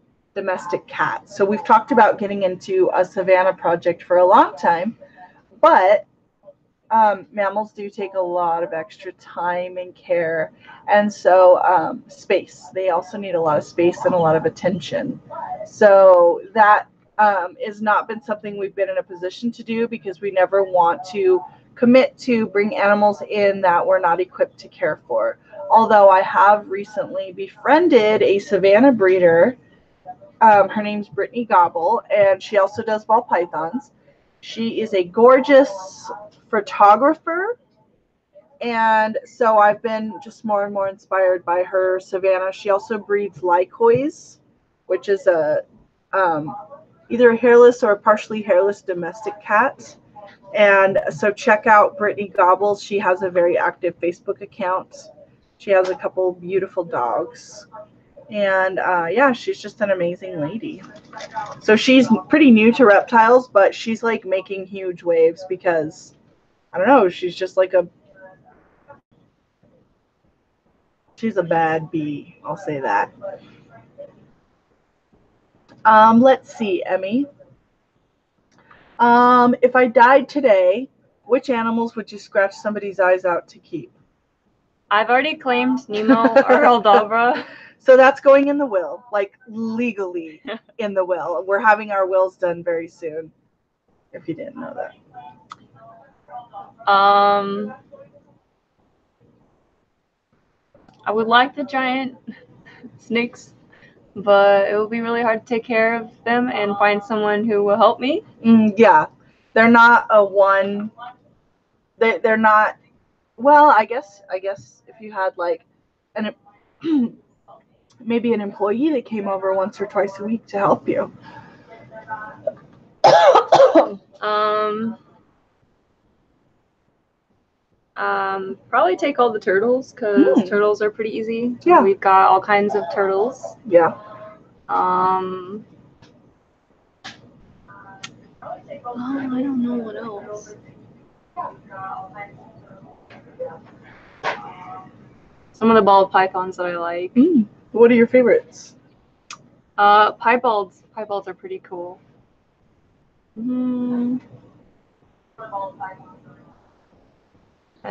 domestic cats. So we've talked about getting into a Savannah project for a long time, but mammals do take a lot of extra time and care, and so space. They also need a lot of space and a lot of attention. So that has not been something we've been in a position to do because we never want to commit to bring animals in that we're not equipped to care for. Although I have recently befriended a Savannah breeder. Her name's Brittany Gobble, and she also does ball pythons. She is a gorgeous photographer, and so I've been just more and more inspired by her Savannah. She also breeds Lycois, which is a either a hairless or a partially hairless domestic cat. And so check out Brittany Gobbles. She has a very active Facebook account. She has a couple beautiful dogs. And yeah, she's just an amazing lady. So she's pretty new to reptiles, but she's like making huge waves because, I don't know, she's just like she's a bad bee. I'll say that. Let's see, Emmie. If I died today, which animals would you scratch somebody's eyes out to keep? I've already claimed Nemo or Aldabra. So that's going in the will, like legally in the will. We're having our wills done very soon, if you didn't know that. I would like the giant snakes, but it will be really hard to take care of them and find someone who will help me. Yeah, they're not a one. They're not. Well, I guess if you had like an maybe an employee that came over once or twice a week to help you. Probably take all the turtles because turtles are pretty easy. Yeah, we've got all kinds of turtles. Yeah. Oh, I don't know what else. Some of the ball pythons that I like. What are your favorites? Piebalds. Piebalds are pretty cool. I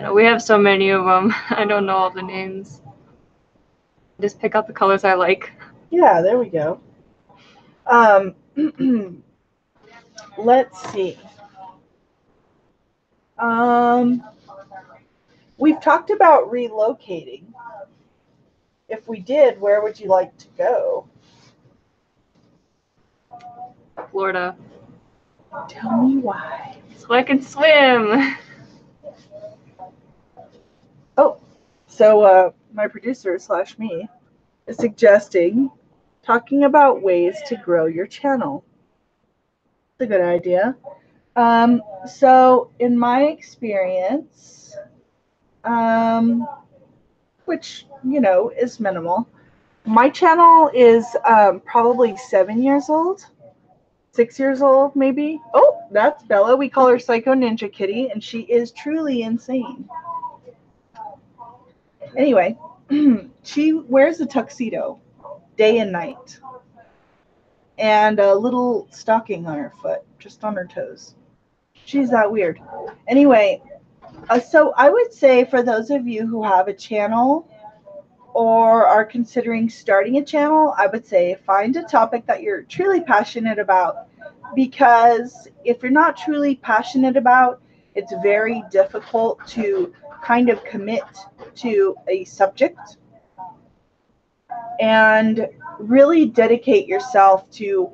know we have so many of them. I don't know all the names. Just pick out the colors I like. Yeah, there we go. Let's see. We've talked about relocating. If we did, where would you like to go? Florida. Tell me why. So I can swim. Oh, so my producer / me is suggesting talking about ways to grow your channel. It's a good idea. So in my experience, which, you know, is minimal, my channel is probably 7 years old, 6 years old, maybe. Oh, that's Bella. We call her Psycho Ninja Kitty, and she is truly insane. Anyway, she wears a tuxedo day and night and a little stocking on her foot, just on her toes. She's that weird. Anyway, so I would say for those of you who have a channel or are considering starting a channel, I would say find a topic that you're truly passionate about, because if you're not truly passionate about, it's very difficult to kind of commit to a subject and really dedicate yourself to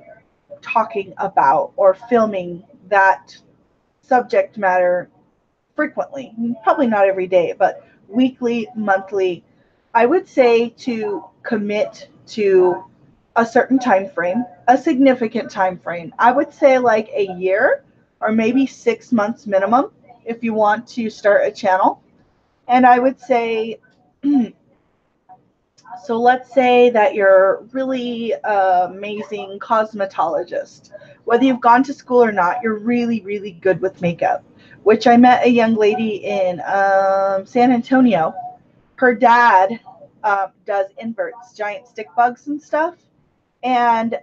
talking about or filming that subject matter frequently. Probably not every day, but weekly, monthly. I would say to commit to a certain time frame, a significant time frame. I would say like a year or maybe 6 months minimum if you want to start a channel. And I would say, so let's say that you're really amazing cosmetologist. Whether you've gone to school or not, you're really, really good with makeup, which I met a young lady in San Antonio. Her dad does inverts, giant stick bugs and stuff. And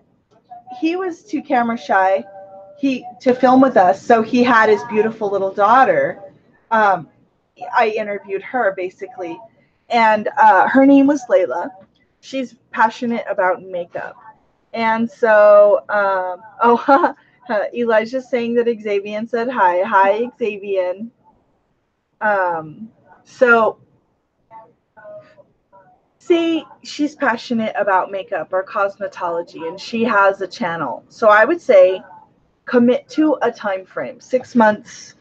he was too camera shy to film with us, so he had his beautiful little daughter. I interviewed her basically, and her name was Layla. She's passionate about makeup, and so Elijah's saying that Xavier said hi. Hi, Xavier. So see, she's passionate about makeup or cosmetology, and she has a channel. So I would say commit to a time frame, 6 months,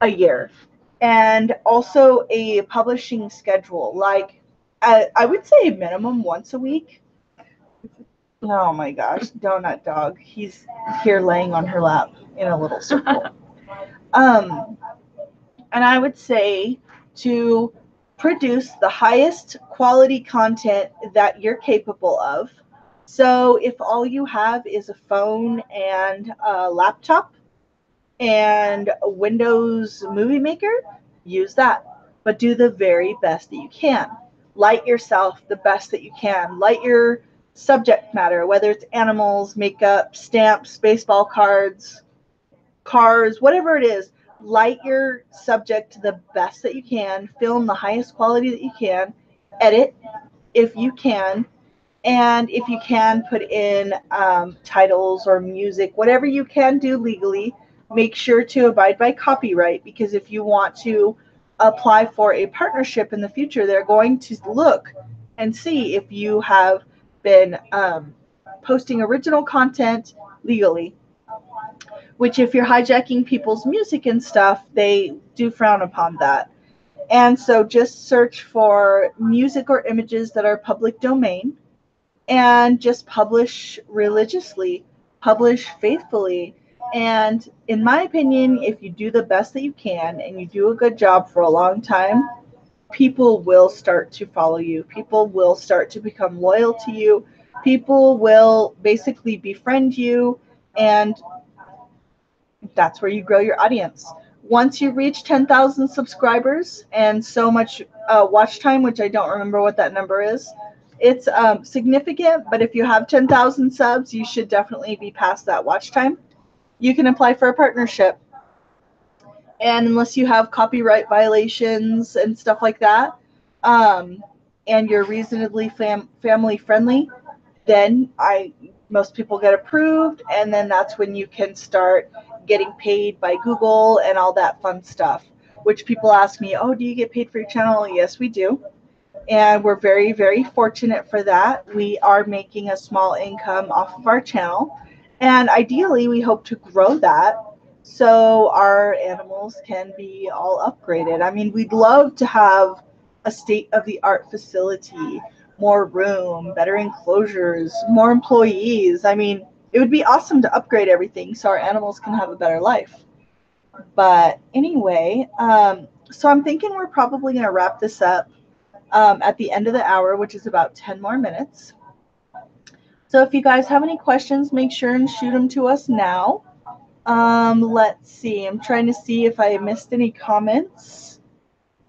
a year, and also a publishing schedule. Like I would say minimum once a week. Oh my gosh, donut dog. He's here laying on her lap in a little circle. And I would say to produce the highest quality content that you're capable of. So if all you have is a phone and a laptop and a Windows Movie Maker, use that. But do the very best that you can. Light yourself the best that you can. Light your subject matter, whether it's animals, makeup, stamps, baseball cards, cars, whatever it is. Light your subject to the best that you can. Film the highest quality that you can. Edit if you can. And if you can, put in titles or music, whatever you can do legally. Make sure to abide by copyright, because if you want to apply for a partnership in the future, they're going to look and see if you have been posting original content legally, which if you're hijacking people's music and stuff, they do frown upon that. And so just search for music or images that are public domain, and just publish religiously, publish faithfully. And in my opinion, if you do the best that you can and you do a good job for a long time, people will start to follow you. People will start to become loyal to you. People will basically befriend you, and that's where you grow your audience. Once you reach 10,000 subscribers and so much watch time, which I don't remember what that number is, it's significant, but if you have 10,000 subs, you should definitely be past that watch time. You can apply for a partnership. And unless you have copyright violations and stuff like that, and you're reasonably family friendly, then most people get approved, and then that's when you can start getting paid by Google and all that fun stuff, which people ask me, oh, do you get paid for your channel? Yes, we do. And we're very, very fortunate for that. We are making a small income off of our channel. And ideally, we hope to grow that so our animals can be all upgraded. I mean, we'd love to have a state-of-the-art facility, more room, better enclosures, more employees. I mean, it would be awesome to upgrade everything so our animals can have a better life. But anyway, so I'm thinking we're probably going to wrap this up at the end of the hour, which is about 10 more minutes. So if you guys have any questions, make sure and shoot them to us now. Let's see. I'm trying to see if I missed any comments.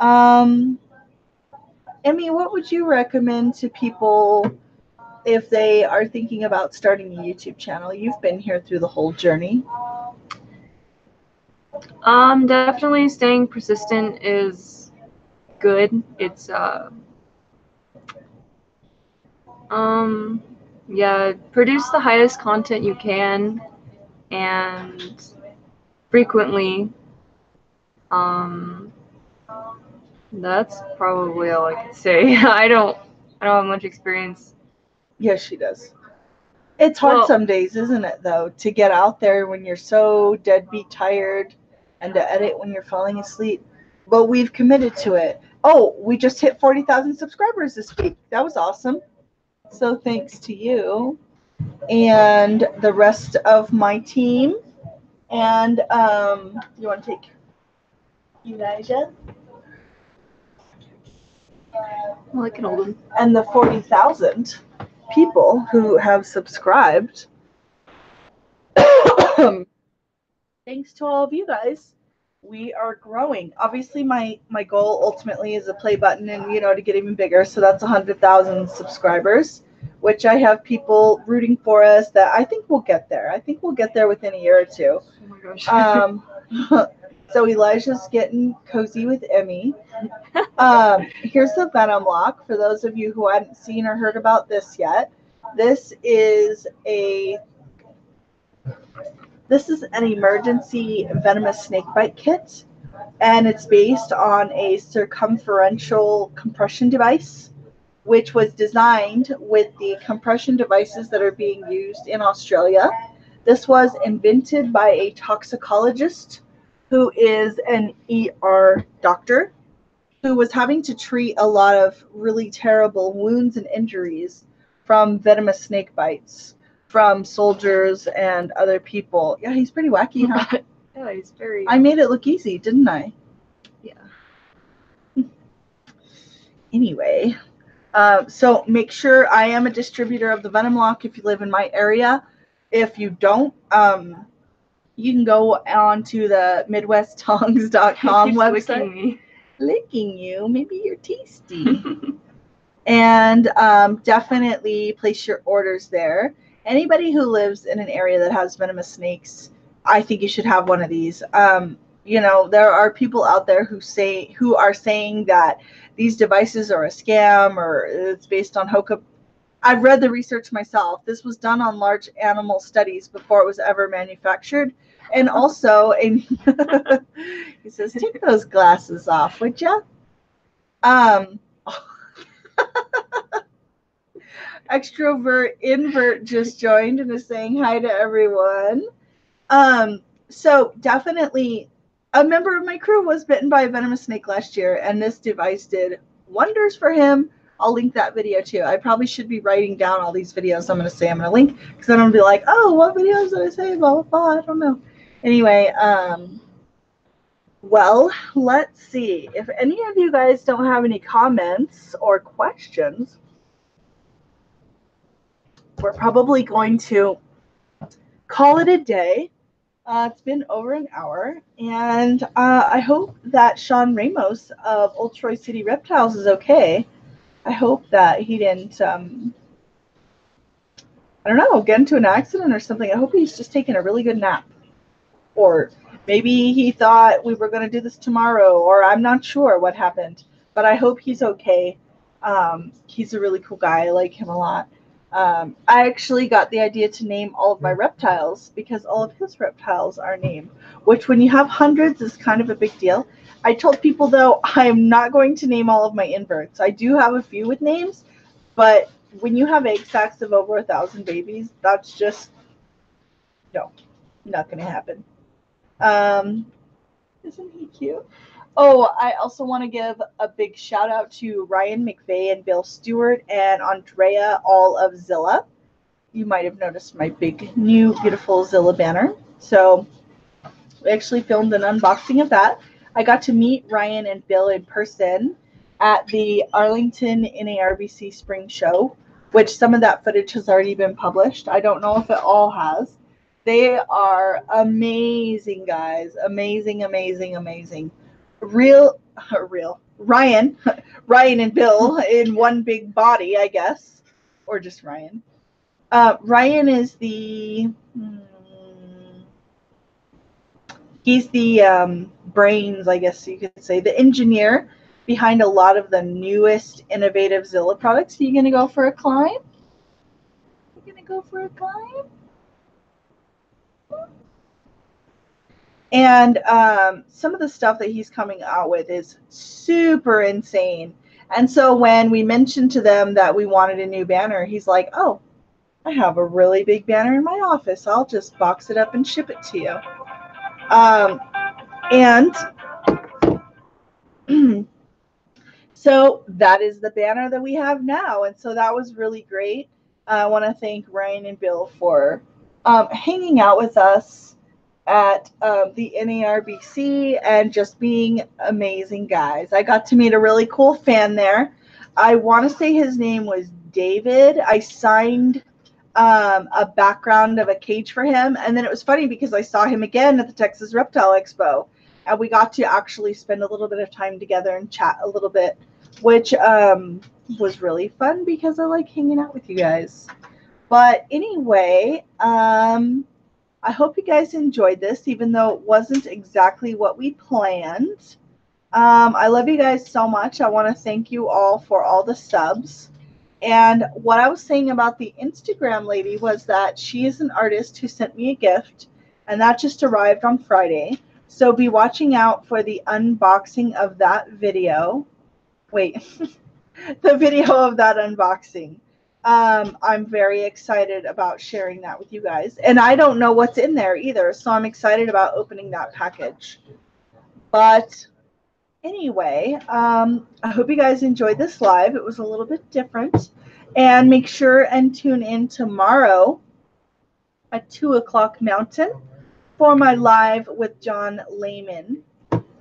Emmie, what would you recommend to people if they are thinking about starting a YouTube channel? You've been here through the whole journey. Definitely staying persistent is good. It's yeah, produce the highest content you can and frequently. That's probably all I can say. I don't have much experience. Yes, she does. It's hard some days, isn't it, though, to get out there when you're so deadbeat tired and to edit when you're falling asleep. But we've committed to it. Oh, we just hit 40,000 subscribers this week. That was awesome. So thanks to you and the rest of my team. And you want to take Elijah? Well, I can hold them. And the 40,000 people who have subscribed. Thanks to all of you guys. We are growing. Obviously, my goal ultimately is a play button and, to get even bigger. So that's 100,000 subscribers. which I have people rooting for us that I think we'll get there. I think we'll get there within a year or two. Oh my gosh. So Elijah's getting cozy with Emmie. Here's the Venom lock for those of you who hadn't seen or heard about this yet. This is an emergency venomous snakebite kit, and it's based on a circumferential compression device, which was designed with the compression devices that are being used in Australia. This was invented by a toxicologist who is an ER doctor who was having to treat a lot of really terrible wounds and injuries from venomous snake bites from soldiers and other people. Yeah, he's pretty wacky, huh? Yeah, he's very. I made it look easy, didn't I? Yeah. Anyway, so make sure I am a distributor of the Venom Lock if you live in my area. If you don't, you can go on to the MidwestTongs.com website. Licking you, maybe you're tasty. And definitely place your orders there. Anybody who lives in an area that has venomous snakes, I think you should have one of these. There are people out there who are saying that these devices are a scam or it's based on hokum. I've read the research myself. This was done on large animal studies before it was ever manufactured. And also, he says, take those glasses off, would ya? Extrovert invert just joined and is saying hi to everyone. So definitely, a member of my crew was bitten by a venomous snake last year, and this device did wonders for him. I'll link that video too. I probably should be writing down all these videos I'm going to link, because then I'm going to be like, oh, what videos did I say? Blah, blah, blah. I don't know. Anyway, well, let's see. If any of you guys don't have any comments or questions, we're probably going to call it a day. It's been over an hour, and I hope that Sean Ramos of Old Troy City Reptiles is okay. I hope that he didn't, get into an accident or something. I hope he's just taking a really good nap. Or maybe he thought we were going to do this tomorrow, or I'm not sure what happened. But I hope he's okay. He's a really cool guy. I like him a lot. I actually got the idea to name all of my reptiles because all of his reptiles are named, which when you have hundreds is kind of a big deal. I told people, though, I'm not going to name all of my inverts. I do have a few with names, but when you have egg sacs of over 1,000 babies, that's just, no, not going to happen. Isn't he cute? Oh, I also want to give a big shout out to Ryan McVeigh and Bill Stewart and Andrea, all of Zilla. You might have noticed my big, new, beautiful Zilla banner. So we actually filmed an unboxing of that. I got to meet Ryan and Bill in person at the Arlington NARBC Spring Show, which some of that footage has already been published. I don't know if it all has. They are amazing guys. Amazing, amazing, amazing. Real. Ryan and Bill in one big body, I guess. Or just Ryan. Ryan is he's the brains, I guess you could say, the engineer behind a lot of the newest innovative Zilla products. Are you going to go for a climb? And some of the stuff that he's coming out with is super insane. And so when we mentioned to them that we wanted a new banner, he's like, oh, I have a really big banner in my office. I'll just box it up and ship it to you. And so that is the banner that we have now. And so that was really great. I want to thank Ryan and Bill for hanging out with us at the NARBC and just being amazing guys. I got to meet a really cool fan there. I want to say his name was David. I signed a background of a cage for him, and then it was funny because I saw him again at the Texas Reptile Expo, and we got to actually spend a little bit of time together and chat a little bit, which was really fun because I like hanging out with you guys. But anyway, I hope you guys enjoyed this, even though it wasn't exactly what we planned. I love you guys so much. I want to thank you all for all the subs. And what I was saying about the Instagram lady was that she is an artist who sent me a gift, and that just arrived on Friday. So be watching out for the unboxing of that video. Wait, the video of that unboxing. I'm very excited about sharing that with you guys. And I don't know what's in there either, so I'm excited about opening that package. But anyway, I hope you guys enjoyed this live. It was a little bit different. And make sure and tune in tomorrow at 2 o'clock Mountain for my live with John Lehman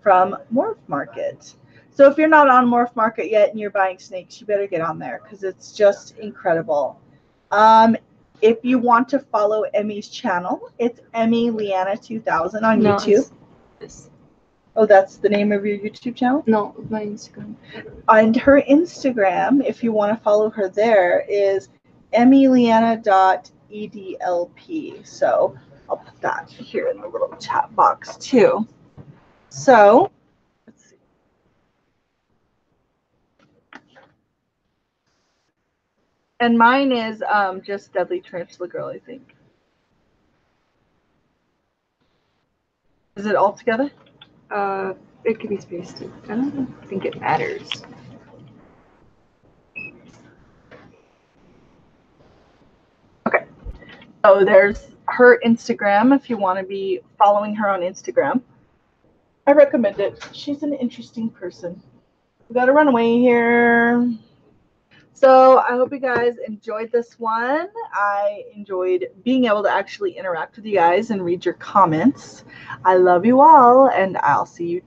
from Morph Market. So if you're not on Morph Market yet and you're buying snakes, you better get on there because it's just incredible. If you want to follow Emmie's channel, it's Emmie Leanna 2000 on YouTube. Oh, that's the name of your YouTube channel? No, my Instagram. And her Instagram, if you want to follow her there, is emmyleanna.edlp. So I'll put that here in the little chat box too. So let's see. And mine is just Deadly Tarantula Girl, I think. Is it all together? It could be spaced. I don't think it matters. Okay. So there's her Instagram if you want to be following her on Instagram. I recommend it. She's an interesting person. We got to run away here. So I hope you guys enjoyed this one. I enjoyed being able to actually interact with you guys and read your comments. I love you all, and I'll see you